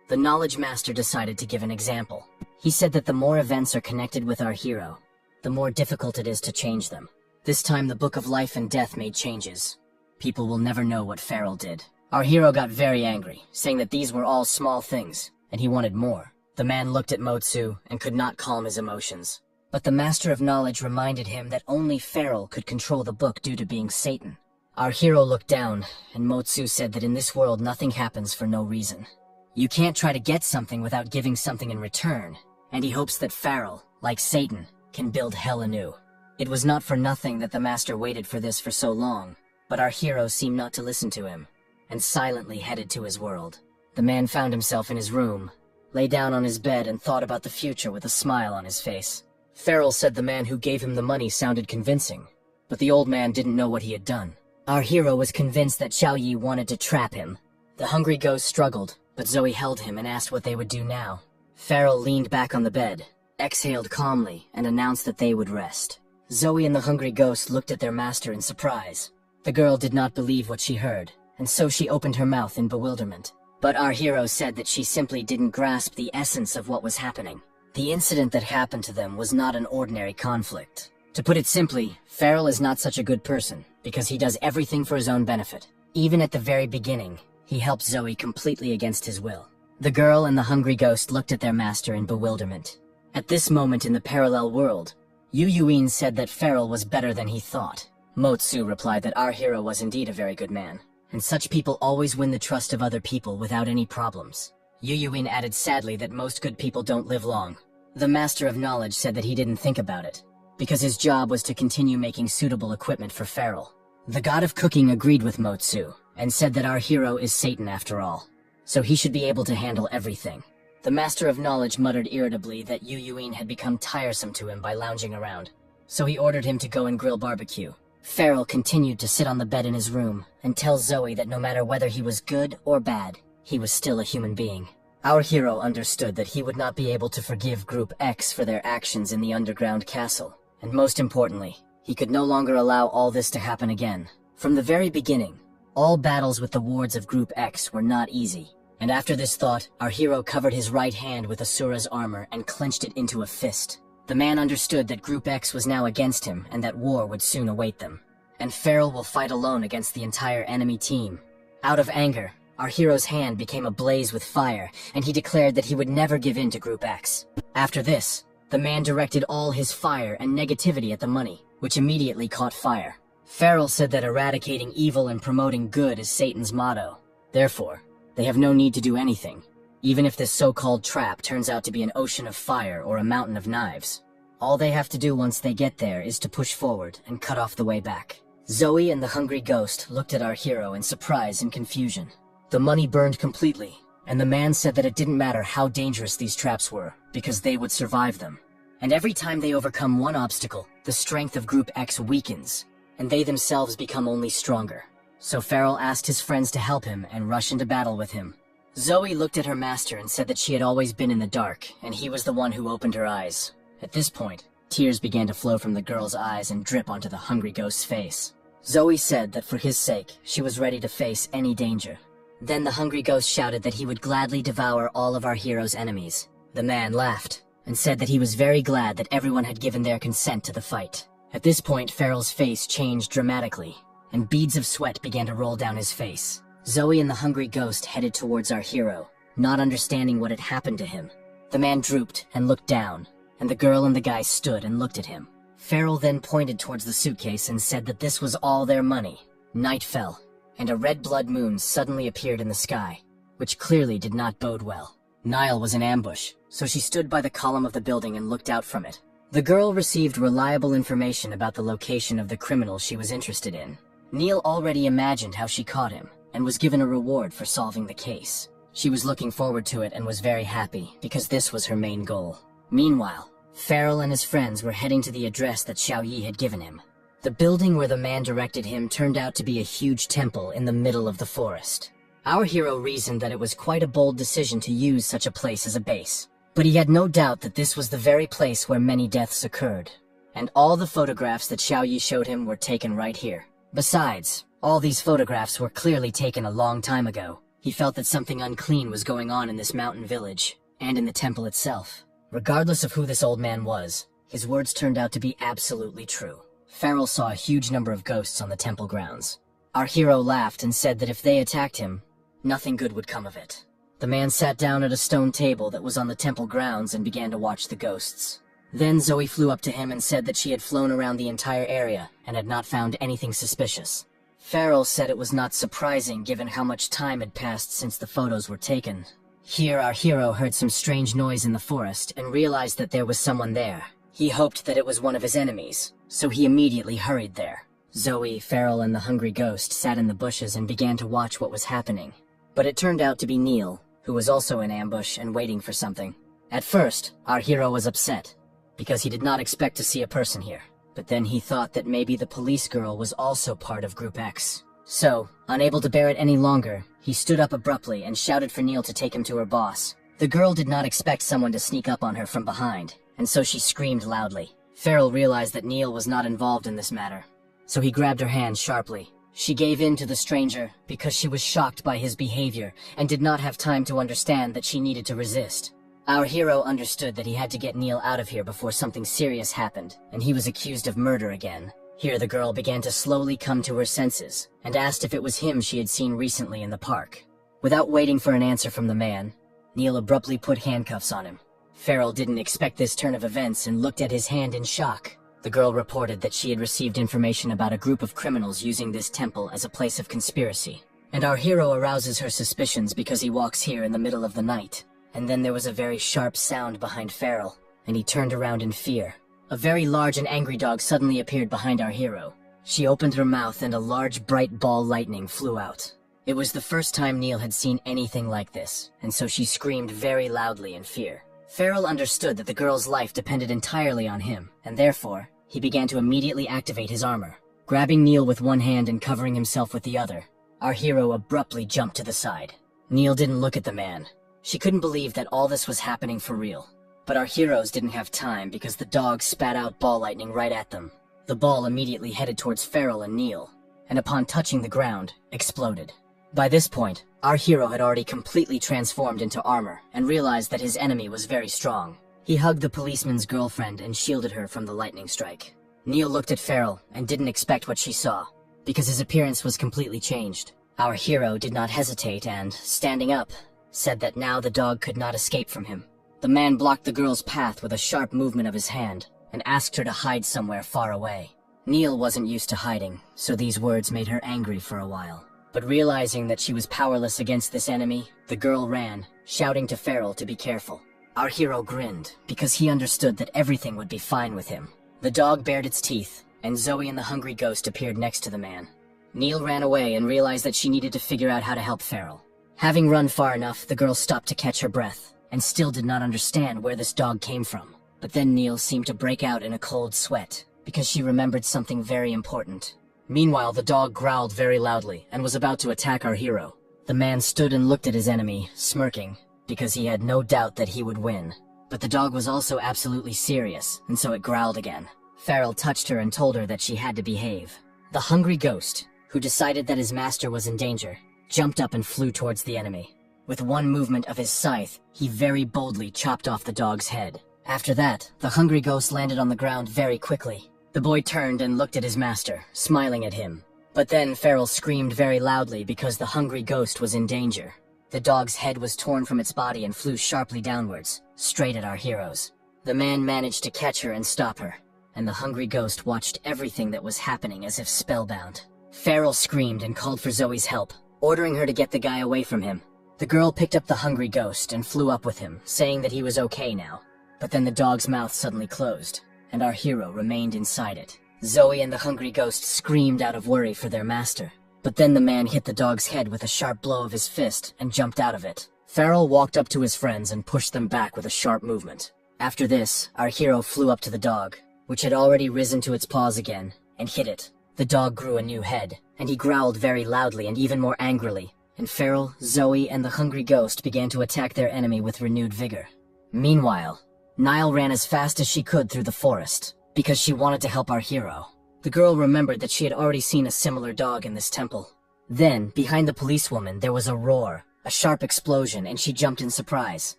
the Knowledge Master decided to give an example. He said that the more events are connected with our hero, the more difficult it is to change them. This time the Book of Life and Death made changes. People will never know what Farrell did. Our hero got very angry, saying that these were all small things, and he wanted more. The man looked at Mo-tsu and could not calm his emotions. But the Master of Knowledge reminded him that only Farrell could control the book due to being Satan. Our hero looked down, and Mo-tsu said that in this world nothing happens for no reason. You can't try to get something without giving something in return, and he hopes that Farrell, like Satan, can build hell anew. It was not for nothing that the Master waited for this for so long, but our hero seemed not to listen to him, and silently headed to his world. The man found himself in his room, lay down on his bed and thought about the future with a smile on his face. Farrell said the man who gave him the money sounded convincing, but the old man didn't know what he had done. Our hero was convinced that Xiao Yi wanted to trap him. The hungry ghost struggled, but Zoe held him and asked what they would do now. Farrell leaned back on the bed, exhaled calmly, and announced that they would rest. Zoe and the hungry ghost looked at their master in surprise. The girl did not believe what she heard, and so she opened her mouth in bewilderment. But our hero said that she simply didn't grasp the essence of what was happening. The incident that happened to them was not an ordinary conflict. To put it simply, Farrell is not such a good person, because he does everything for his own benefit. Even at the very beginning, he helped Zoe completely against his will. The girl and the hungry ghost looked at their master in bewilderment. At this moment in the parallel world, Yu Yuin said that Farrell was better than he thought. Mo-tsu replied that our hero was indeed a very good man, and such people always win the trust of other people without any problems. Yu Yuin added sadly that most good people don't live long. The Master of Knowledge said that he didn't think about it, because his job was to continue making suitable equipment for Farrell. The god of cooking agreed with Mo-tsu, and said that our hero is Satan after all, so he should be able to handle everything. The Master of Knowledge muttered irritably that Yu Yuin had become tiresome to him by lounging around, so he ordered him to go and grill barbecue. Farrell continued to sit on the bed in his room and tell Zoe that no matter whether he was good or bad, he was still a human being. Our hero understood that he would not be able to forgive Group X for their actions in the underground castle, and most importantly, he could no longer allow all this to happen again. From the very beginning, all battles with the wards of Group X were not easy. And after this thought, our hero covered his right hand with Asura's armor and clenched it into a fist. The man understood that Group X was now against him and that war would soon await them. And Farrell will fight alone against the entire enemy team. Out of anger, our hero's hand became ablaze with fire, and he declared that he would never give in to Group X. After this, the man directed all his fire and negativity at the money, which immediately caught fire. Farrell said that eradicating evil and promoting good is Satan's motto. Therefore, they have no need to do anything, even if this so-called trap turns out to be an ocean of fire or a mountain of knives. All they have to do once they get there is to push forward and cut off the way back. Zoe and the hungry ghost looked at our hero in surprise and confusion. The money burned completely, and the man said that it didn't matter how dangerous these traps were, because they would survive them. And every time they overcome one obstacle, the strength of Group X weakens, and they themselves become only stronger. So Farrell asked his friends to help him and rush into battle with him. Zoe looked at her master and said that she had always been in the dark, and he was the one who opened her eyes. At this point, tears began to flow from the girl's eyes and drip onto the hungry ghost's face. Zoe said that for his sake, she was ready to face any danger. Then the hungry ghost shouted that he would gladly devour all of our hero's enemies. The man laughed and said that he was very glad that everyone had given their consent to the fight. At this point, Farrell's face changed dramatically, and beads of sweat began to roll down his face. Zoe and the hungry ghost headed towards our hero, not understanding what had happened to him. The man drooped and looked down, and the girl and the guy stood and looked at him. Farrell then pointed towards the suitcase and said that this was all their money. Night fell, and a red blood moon suddenly appeared in the sky, which clearly did not bode well. Niall was in ambush, so she stood by the column of the building and looked out from it. The girl received reliable information about the location of the criminal she was interested in. Neil already imagined how she caught him, and was given a reward for solving the case. She was looking forward to it and was very happy, because this was her main goal. Meanwhile, Farrell and his friends were heading to the address that Xiao Yi had given him. The building where the man directed him turned out to be a huge temple in the middle of the forest. Our hero reasoned that it was quite a bold decision to use such a place as a base. But he had no doubt that this was the very place where many deaths occurred. And all the photographs that Xiao Yi showed him were taken right here. Besides, all these photographs were clearly taken a long time ago. He felt that something unclean was going on in this mountain village, and in the temple itself. Regardless of who this old man was, his words turned out to be absolutely true. Farrell saw a huge number of ghosts on the temple grounds. Our hero laughed and said that if they attacked him, nothing good would come of it. The man sat down at a stone table that was on the temple grounds and began to watch the ghosts. Then Zoe flew up to him and said that she had flown around the entire area and had not found anything suspicious. Farrell said it was not surprising given how much time had passed since the photos were taken. Here our hero heard some strange noise in the forest and realized that there was someone there. He hoped that it was one of his enemies, so he immediately hurried there. Zoe, Farrell, and the hungry ghost sat in the bushes and began to watch what was happening. But it turned out to be Neil, who was also in ambush and waiting for something. At first, our hero was upset, because he did not expect to see a person here. But then he thought that maybe the police girl was also part of Group X. So, unable to bear it any longer, he stood up abruptly and shouted for Neil to take him to her boss. The girl did not expect someone to sneak up on her from behind, and so she screamed loudly. Farrell realized that Neil was not involved in this matter, so he grabbed her hand sharply. She gave in to the stranger because she was shocked by his behavior and did not have time to understand that she needed to resist. Our hero understood that he had to get Neil out of here before something serious happened, and he was accused of murder again. Here the girl began to slowly come to her senses, and asked if it was him she had seen recently in the park. Without waiting for an answer from the man, Neil abruptly put handcuffs on him. Farrell didn't expect this turn of events and looked at his hand in shock. The girl reported that she had received information about a group of criminals using this temple as a place of conspiracy. And our hero arouses her suspicions because he walks here in the middle of the night. And then there was a very sharp sound behind Farrell, and he turned around in fear. A very large and angry dog suddenly appeared behind our hero. She opened her mouth and a large bright ball lightning flew out. It was the first time Neil had seen anything like this, and so she screamed very loudly in fear. Farrell understood that the girl's life depended entirely on him, and therefore, he began to immediately activate his armor. Grabbing Neil with one hand and covering himself with the other, our hero abruptly jumped to the side. Neil didn't look at the man. She couldn't believe that all this was happening for real. But our heroes didn't have time because the dog spat out ball lightning right at them. The ball immediately headed towards Farrell and Neil, and upon touching the ground, exploded. By this point, our hero had already completely transformed into armor and realized that his enemy was very strong. He hugged the policeman's girlfriend and shielded her from the lightning strike. Neil looked at Farrell and didn't expect what she saw, because his appearance was completely changed. Our hero did not hesitate and, standing up, said that now the dog could not escape from him. The man blocked the girl's path with a sharp movement of his hand and asked her to hide somewhere far away. Neil wasn't used to hiding, so these words made her angry for a while. But realizing that she was powerless against this enemy, the girl ran, shouting to Farrell to be careful. Our hero grinned, because he understood that everything would be fine with him. The dog bared its teeth, and Zoe and the hungry ghost appeared next to the man. Neil ran away and realized that she needed to figure out how to help Farrell. Having run far enough, the girl stopped to catch her breath, and still did not understand where this dog came from. But then Neil seemed to break out in a cold sweat, because she remembered something very important. Meanwhile, the dog growled very loudly and was about to attack our hero. The man stood and looked at his enemy, smirking, because he had no doubt that he would win. But the dog was also absolutely serious, and so it growled again. Farrell touched her and told her that she had to behave. The hungry ghost, who decided that his master was in danger, jumped up and flew towards the enemy. With one movement of his scythe, he very boldly chopped off the dog's head. After that, the hungry ghost landed on the ground very quickly. The boy turned and looked at his master, smiling at him. But then Farrell screamed very loudly because the hungry ghost was in danger. The dog's head was torn from its body and flew sharply downwards, straight at our heroes. The man managed to catch her and stop her. and the hungry ghost watched everything that was happening as if spellbound. Farrell screamed and called for Zoe's help, ordering her to get the guy away from him. The girl picked up the hungry ghost and flew up with him, saying that he was okay now. But then the dog's mouth suddenly closed, and our hero remained inside it. Zoe and the hungry ghost screamed out of worry for their master. But then the man hit the dog's head with a sharp blow of his fist and jumped out of it. Farrell walked up to his friends and pushed them back with a sharp movement. After this, our hero flew up to the dog, which had already risen to its paws again, and hit it. The dog grew a new head, and he growled very loudly and even more angrily, and Farrell, Zoe, and the hungry ghost began to attack their enemy with renewed vigor. Meanwhile, Nile ran as fast as she could through the forest, because she wanted to help our hero. The girl remembered that she had already seen a similar dog in this temple. Then, behind the policewoman, there was a roar, a sharp explosion, and she jumped in surprise.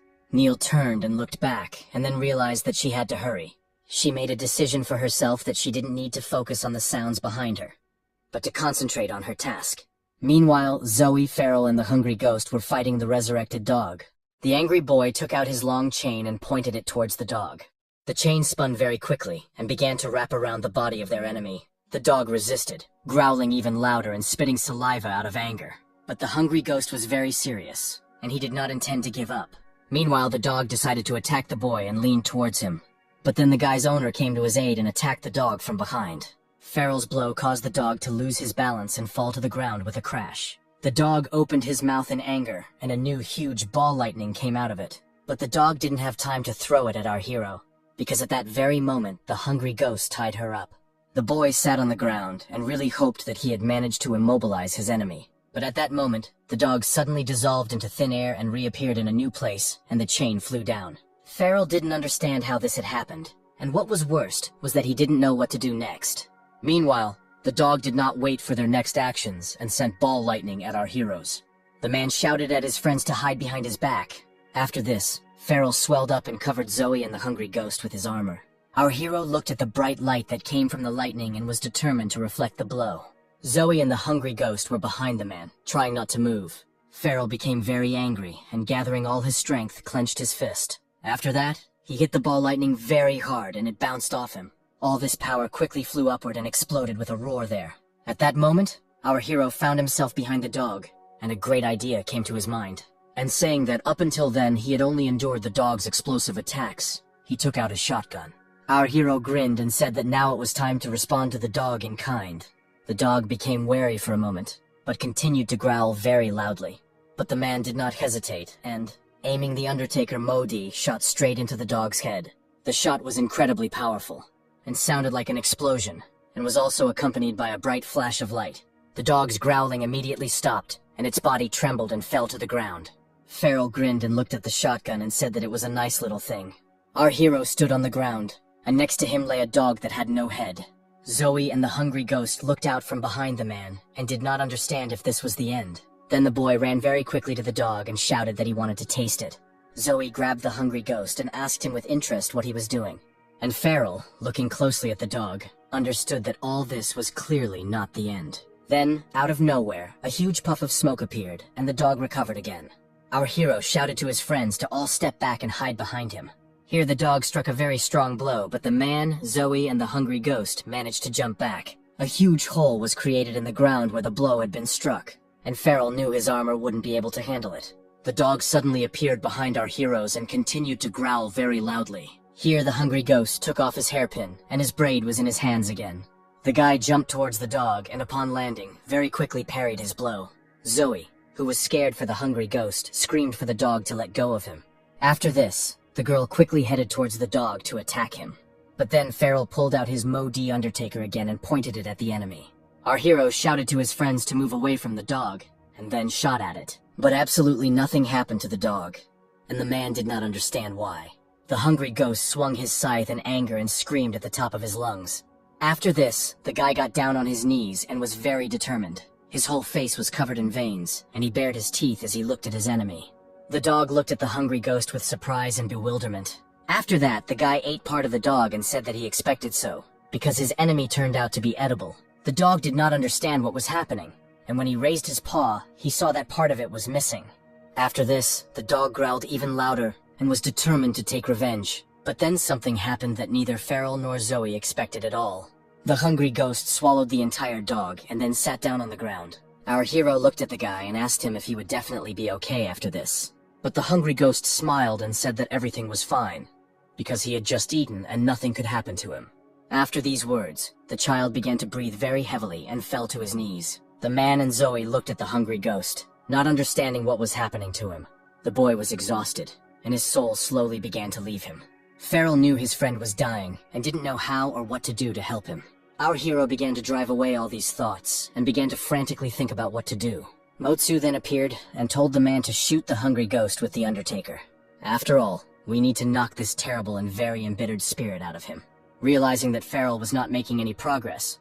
Neil turned and looked back, and then realized that she had to hurry. She made a decision for herself that she didn't need to focus on the sounds behind her, but to concentrate on her task. Meanwhile, Zoe, Farrell, and the hungry ghost were fighting the resurrected dog. The angry boy took out his long chain and pointed it towards the dog. The chain spun very quickly and began to wrap around the body of their enemy. The dog resisted, growling even louder and spitting saliva out of anger. But the hungry ghost was very serious, and he did not intend to give up. Meanwhile, the dog decided to attack the boy and leaned towards him. But then the guy's owner came to his aid and attacked the dog from behind. Farrell's blow caused the dog to lose his balance and fall to the ground with a crash. The dog opened his mouth in anger, and a new huge ball lightning came out of it. But the dog didn't have time to throw it at our hero, because at that very moment, the hungry ghost tied her up. The boy sat on the ground and really hoped that he had managed to immobilize his enemy. But at that moment, the dog suddenly dissolved into thin air and reappeared in a new place, and the chain flew down. Farrell didn't understand how this had happened, and what was worst was that he didn't know what to do next. Meanwhile, the dog did not wait for their next actions and sent ball lightning at our heroes. The man shouted at his friends to hide behind his back. After this, Farrell swelled up and covered Zoe and the hungry ghost with his armor. Our hero looked at the bright light that came from the lightning and was determined to reflect the blow. Zoe and the hungry ghost were behind the man, trying not to move. Farrell became very angry and, gathering all his strength, clenched his fist. After that, he hit the ball lightning very hard and it bounced off him. All this power quickly flew upward and exploded with a roar there. At that moment, our hero found himself behind the dog, and a great idea came to his mind. And saying that up until then he had only endured the dog's explosive attacks, he took out his shotgun. Our hero grinned and said that now it was time to respond to the dog in kind. The dog became wary for a moment, but continued to growl very loudly. But the man did not hesitate, and, aiming the Undertaker Modi, shot straight into the dog's head. The shot was incredibly powerful, and sounded like an explosion, and was also accompanied by a bright flash of light. The dog's growling immediately stopped, and its body trembled and fell to the ground. Farrell grinned and looked at the shotgun and said that it was a nice little thing. Our hero stood on the ground, and next to him lay a dog that had no head. Zoe and the hungry ghost looked out from behind the man, and did not understand if this was the end. Then the boy ran very quickly to the dog and shouted that he wanted to taste it. Zoe grabbed the hungry ghost and asked him with interest what he was doing. And Farrell, looking closely at the dog, understood that all this was clearly not the end. Then, out of nowhere, a huge puff of smoke appeared, and the dog recovered again. Our hero shouted to his friends to all step back and hide behind him. Here the dog struck a very strong blow, but the man, Zoe, and the hungry ghost managed to jump back. A huge hole was created in the ground where the blow had been struck, and Farrell knew his armor wouldn't be able to handle it. The dog suddenly appeared behind our heroes and continued to growl very loudly. Here the hungry ghost took off his hairpin, and his braid was in his hands again. The guy jumped towards the dog, and upon landing, very quickly parried his blow. Zoe, who was scared for the hungry ghost, screamed for the dog to let go of him. After this, the girl quickly headed towards the dog to attack him. But then Farrell pulled out his Modi Undertaker again and pointed it at the enemy. Our hero shouted to his friends to move away from the dog, and then shot at it. But absolutely nothing happened to the dog, and the man did not understand why. The hungry ghost swung his scythe in anger and screamed at the top of his lungs. After this, the guy got down on his knees and was very determined. His whole face was covered in veins, and he bared his teeth as he looked at his enemy. The dog looked at the hungry ghost with surprise and bewilderment. After that, the guy ate part of the dog and said that he expected so, because his enemy turned out to be edible. The dog did not understand what was happening, and when he raised his paw, he saw that part of it was missing. After this, the dog growled even louder and was determined to take revenge. But then something happened that neither Farrell nor Zoe expected at all. The hungry ghost swallowed the entire dog and then sat down on the ground. Our hero looked at the guy and asked him if he would definitely be okay after this. But the hungry ghost smiled and said that everything was fine, because he had just eaten and nothing could happen to him. After these words, the child began to breathe very heavily and fell to his knees. The man and Zoe looked at the hungry ghost, not understanding what was happening to him. The boy was exhausted, and his soul slowly began to leave him. Farrell knew his friend was dying and didn't know how or what to do to help him. Our hero began to drive away all these thoughts and began to frantically think about what to do. Motsu then appeared and told the man to shoot the hungry ghost with the Undertaker. After all, we need to knock this terrible and very embittered spirit out of him. Realizing that Farrell was not making any progress,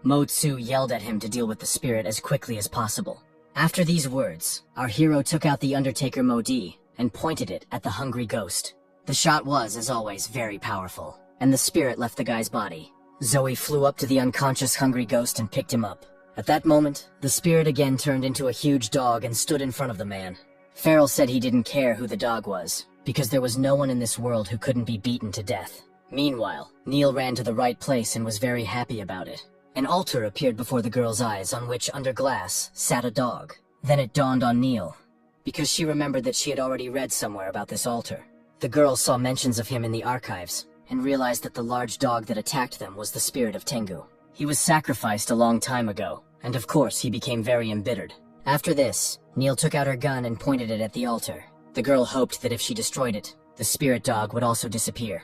Motsu yelled at him to deal with the spirit as quickly as possible. After these words, our hero took out the Undertaker Modi and pointed it at the hungry ghost. The shot was, as always, very powerful, and the spirit left the guy's body. Zoe flew up to the unconscious hungry ghost and picked him up. At that moment, the spirit again turned into a huge dog and stood in front of the man. Farrell said he didn't care who the dog was, because there was no one in this world who couldn't be beaten to death. Meanwhile, Neil ran to the right place and was very happy about it. An altar appeared before the girl's eyes on which, under glass, sat a dog. Then it dawned on Neil, because she remembered that she had already read somewhere about this altar. The girl saw mentions of him in the archives, and realized that the large dog that attacked them was the spirit of Tengu. He was sacrificed a long time ago, and of course he became very embittered. After this, Neil took out her gun and pointed it at the altar. The girl hoped that if she destroyed it, the spirit dog would also disappear.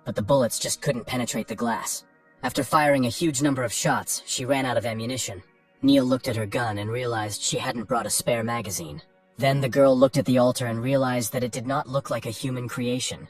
But the bullets just couldn't penetrate the glass. After firing a huge number of shots, she ran out of ammunition. Neil looked at her gun and realized she hadn't brought a spare magazine. Then the girl looked at the altar and realized that it did not look like a human creation,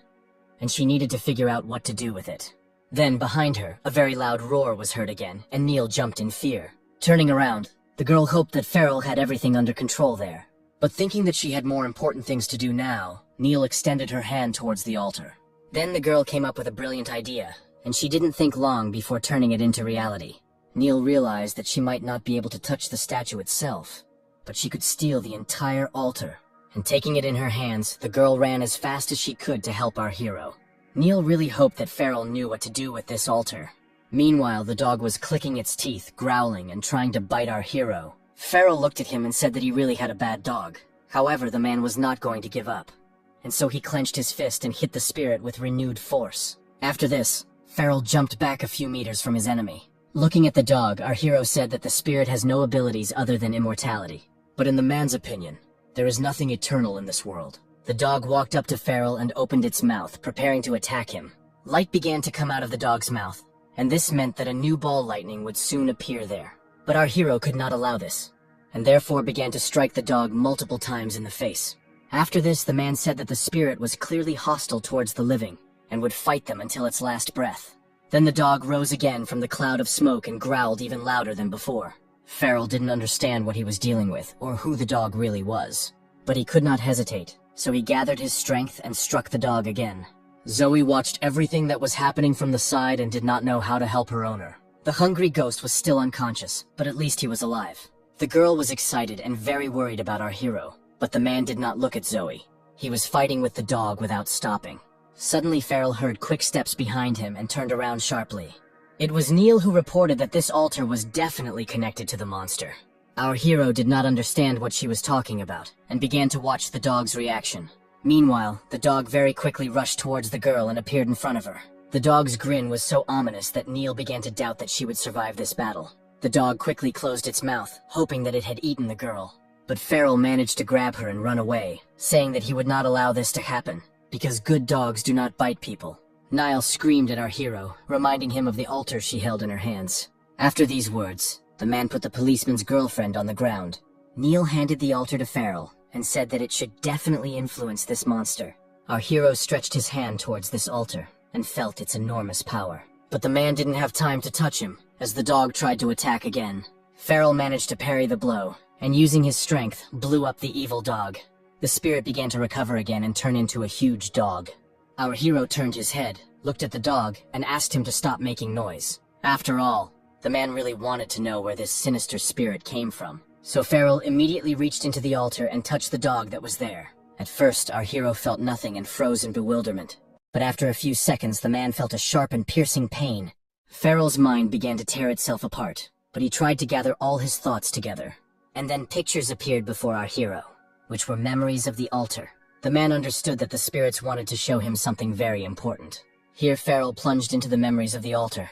and she needed to figure out what to do with it. Then, behind her, a very loud roar was heard again, and Neil jumped in fear. Turning around, the girl hoped that Farrell had everything under control there. But thinking that she had more important things to do now, Neil extended her hand towards the altar. Then the girl came up with a brilliant idea, and she didn't think long before turning it into reality. Neil realized that she might not be able to touch the statue itself, but she could steal the entire altar. And taking it in her hands, the girl ran as fast as she could to help our hero. Neil really hoped that Farrell knew what to do with this altar. Meanwhile, the dog was clicking its teeth, growling, and trying to bite our hero. Farrell looked at him and said that he really had a bad dog. However, the man was not going to give up, and so he clenched his fist and hit the spirit with renewed force. After this, Farrell jumped back a few meters from his enemy. Looking at the dog, our hero said that the spirit has no abilities other than immortality. But in the man's opinion, there is nothing eternal in this world. The dog walked up to Farrell and opened its mouth, preparing to attack him. Light began to come out of the dog's mouth, and this meant that a new ball lightning would soon appear there. But our hero could not allow this, and therefore began to strike the dog multiple times in the face. After this, the man said that the spirit was clearly hostile towards the living, and would fight them until its last breath. Then the dog rose again from the cloud of smoke and growled even louder than before. Farrell didn't understand what he was dealing with, or who the dog really was. But he could not hesitate, so he gathered his strength and struck the dog again. Zoe watched everything that was happening from the side and did not know how to help her owner. The hungry ghost was still unconscious, but at least he was alive. The girl was excited and very worried about our hero, but the man did not look at Zoe. He was fighting with the dog without stopping. Suddenly Farrell heard quick steps behind him and turned around sharply. It was Neil who reported that this altar was definitely connected to the monster. Our hero did not understand what she was talking about, and began to watch the dog's reaction. Meanwhile, the dog very quickly rushed towards the girl and appeared in front of her. The dog's grin was so ominous that Neil began to doubt that she would survive this battle. The dog quickly closed its mouth, hoping that it had eaten the girl. But Farrell managed to grab her and run away, saying that he would not allow this to happen, because good dogs do not bite people. Niall screamed at our hero, reminding him of the altar she held in her hands. After these words, the man put the policeman's girlfriend on the ground. Neil handed the altar to Farrell, and said that it should definitely influence this monster. Our hero stretched his hand towards this altar, and felt its enormous power. But the man didn't have time to touch him, as the dog tried to attack again. Farrell managed to parry the blow, and using his strength, blew up the evil dog. The spirit began to recover again and turn into a huge dog. Our hero turned his head, looked at the dog, and asked him to stop making noise. After all, the man really wanted to know where this sinister spirit came from. So Farrell immediately reached into the altar and touched the dog that was there. At first, our hero felt nothing and froze in bewilderment. but after a few seconds the man felt a sharp and piercing pain. Farrell's mind began to tear itself apart, but he tried to gather all his thoughts together. And then pictures appeared before our hero, which were memories of the altar. The man understood that the spirits wanted to show him something very important. Here Farrell plunged into the memories of the altar,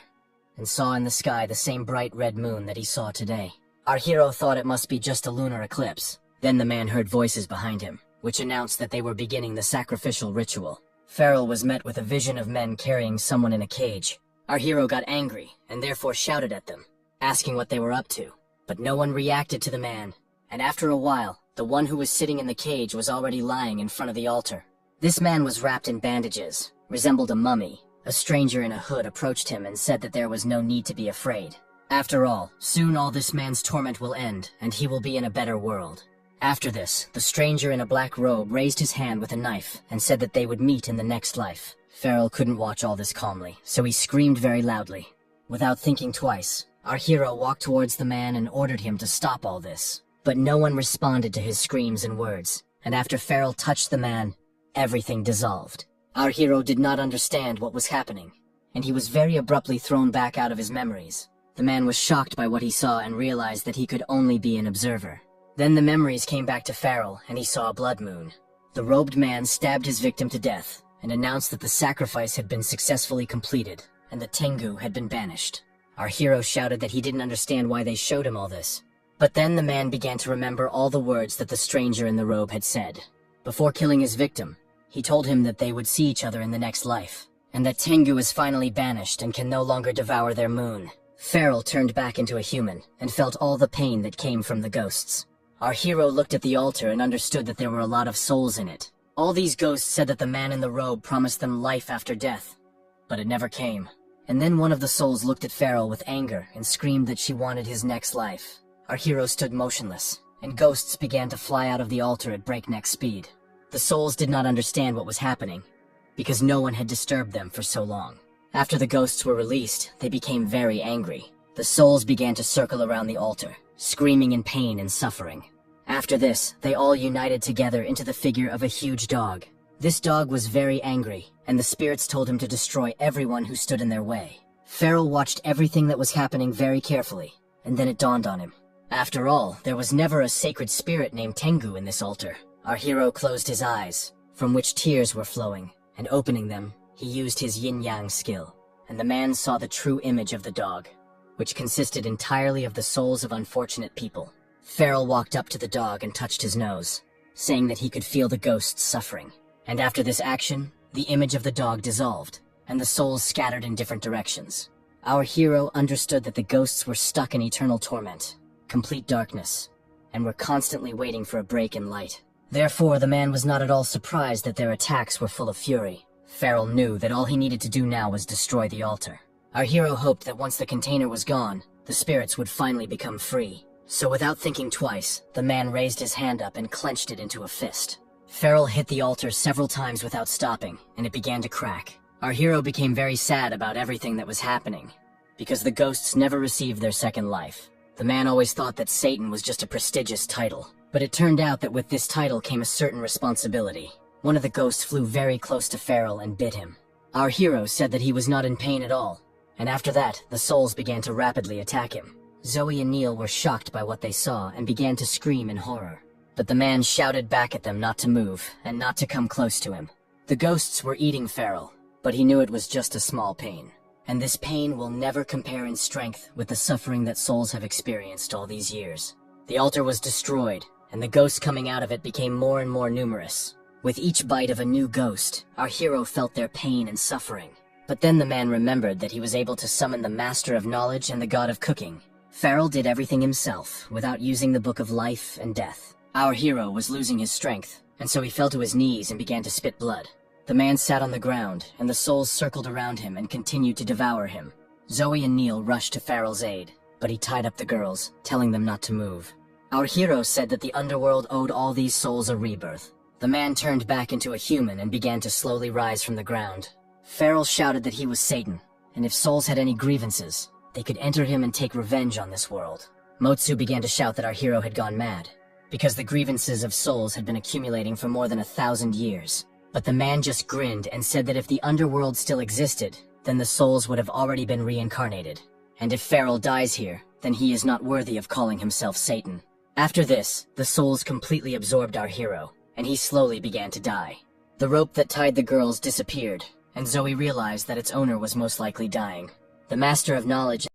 and saw in the sky the same bright red moon that he saw today. Our hero thought it must be just a lunar eclipse. Then the man heard voices behind him, which announced that they were beginning the sacrificial ritual. Farrell was met with a vision of men carrying someone in a cage. Our hero got angry, and therefore shouted at them, asking what they were up to. But no one reacted to the man, and after a while, the one who was sitting in the cage was already lying in front of the altar. This man was wrapped in bandages, resembled a mummy. A stranger in a hood approached him and said that there was no need to be afraid. After all, soon all this man's torment will end, and he will be in a better world. After this, the stranger in a black robe raised his hand with a knife and said that they would meet in the next life. Farrell couldn't watch all this calmly, so he screamed very loudly. Without thinking twice, our hero walked towards the man and ordered him to stop all this. But no one responded to his screams and words, and after Farrell touched the man, everything dissolved. Our hero did not understand what was happening, and he was very abruptly thrown back out of his memories. The man was shocked by what he saw and realized that he could only be an observer. Then the memories came back to Farrell, and he saw a blood moon. The robed man stabbed his victim to death, and announced that the sacrifice had been successfully completed, and the Tengu had been banished. Our hero shouted that he didn't understand why they showed him all this. But then the man began to remember all the words that the stranger in the robe had said. Before killing his victim, he told him that they would see each other in the next life, and that Tengu is finally banished and can no longer devour their moon. Farrell turned back into a human, and felt all the pain that came from the ghosts. Our hero looked at the altar and understood that there were a lot of souls in it. All these ghosts said that the man in the robe promised them life after death, but it never came. And then one of the souls looked at Farrell with anger and screamed that she wanted his next life. Our hero stood motionless, and ghosts began to fly out of the altar at breakneck speed. The souls did not understand what was happening, because no one had disturbed them for so long. After the ghosts were released, they became very angry. The souls began to circle around the altar, screaming in pain and suffering. After this, they all united together into the figure of a huge dog. This dog was very angry, and the spirits told him to destroy everyone who stood in their way. Farrell watched everything that was happening very carefully, and then it dawned on him. After all, there was never a sacred spirit named Tengu in this altar. Our hero closed his eyes, from which tears were flowing, and opening them, he used his yin-yang skill, and the man saw the true image of the dog, which consisted entirely of the souls of unfortunate people. Farrell walked up to the dog and touched his nose, saying that he could feel the ghosts suffering. And after this action, the image of the dog dissolved, and the souls scattered in different directions. Our hero understood that the ghosts were stuck in eternal torment, complete darkness, and were constantly waiting for a break in light. Therefore, the man was not at all surprised that their attacks were full of fury. Farrell knew that all he needed to do now was destroy the altar. Our hero hoped that once the container was gone, the spirits would finally become free. So without thinking twice, the man raised his hand up and clenched it into a fist. Farrell hit the altar several times without stopping, and it began to crack. Our hero became very sad about everything that was happening, because the ghosts never received their second life. The man always thought that Satan was just a prestigious title, but it turned out that with this title came a certain responsibility. One of the ghosts flew very close to Farrell and bit him. Our hero said that he was not in pain at all, and after that, the souls began to rapidly attack him. Zoe and Neil were shocked by what they saw and began to scream in horror. But the man shouted back at them not to move and not to come close to him. The ghosts were eating Farrell, but he knew it was just a small pain. And this pain will never compare in strength with the suffering that souls have experienced all these years. The altar was destroyed, and the ghosts coming out of it became more and more numerous. With each bite of a new ghost, our hero felt their pain and suffering. But then the man remembered that he was able to summon the Master of Knowledge and the God of Cooking. Farrell did everything himself, without using the Book of Life and Death. Our hero was losing his strength, and so he fell to his knees and began to spit blood. The man sat on the ground, and the souls circled around him and continued to devour him. Zoe and Neil rushed to Farrell's aid, but he tied up the girls, telling them not to move. Our hero said that the underworld owed all these souls a rebirth. The man turned back into a human and began to slowly rise from the ground. Farrell shouted that he was Satan, and if souls had any grievances, they could enter him and take revenge on this world. Motsu began to shout that our hero had gone mad, because the grievances of souls had been accumulating for more than 1,000 years. But the man just grinned and said that if the underworld still existed, then the souls would have already been reincarnated. And if Farrell dies here, then he is not worthy of calling himself Satan. After this, the souls completely absorbed our hero, and he slowly began to die. The rope that tied the girls disappeared, and Zoe realized that its owner was most likely dying. The Master of Knowledge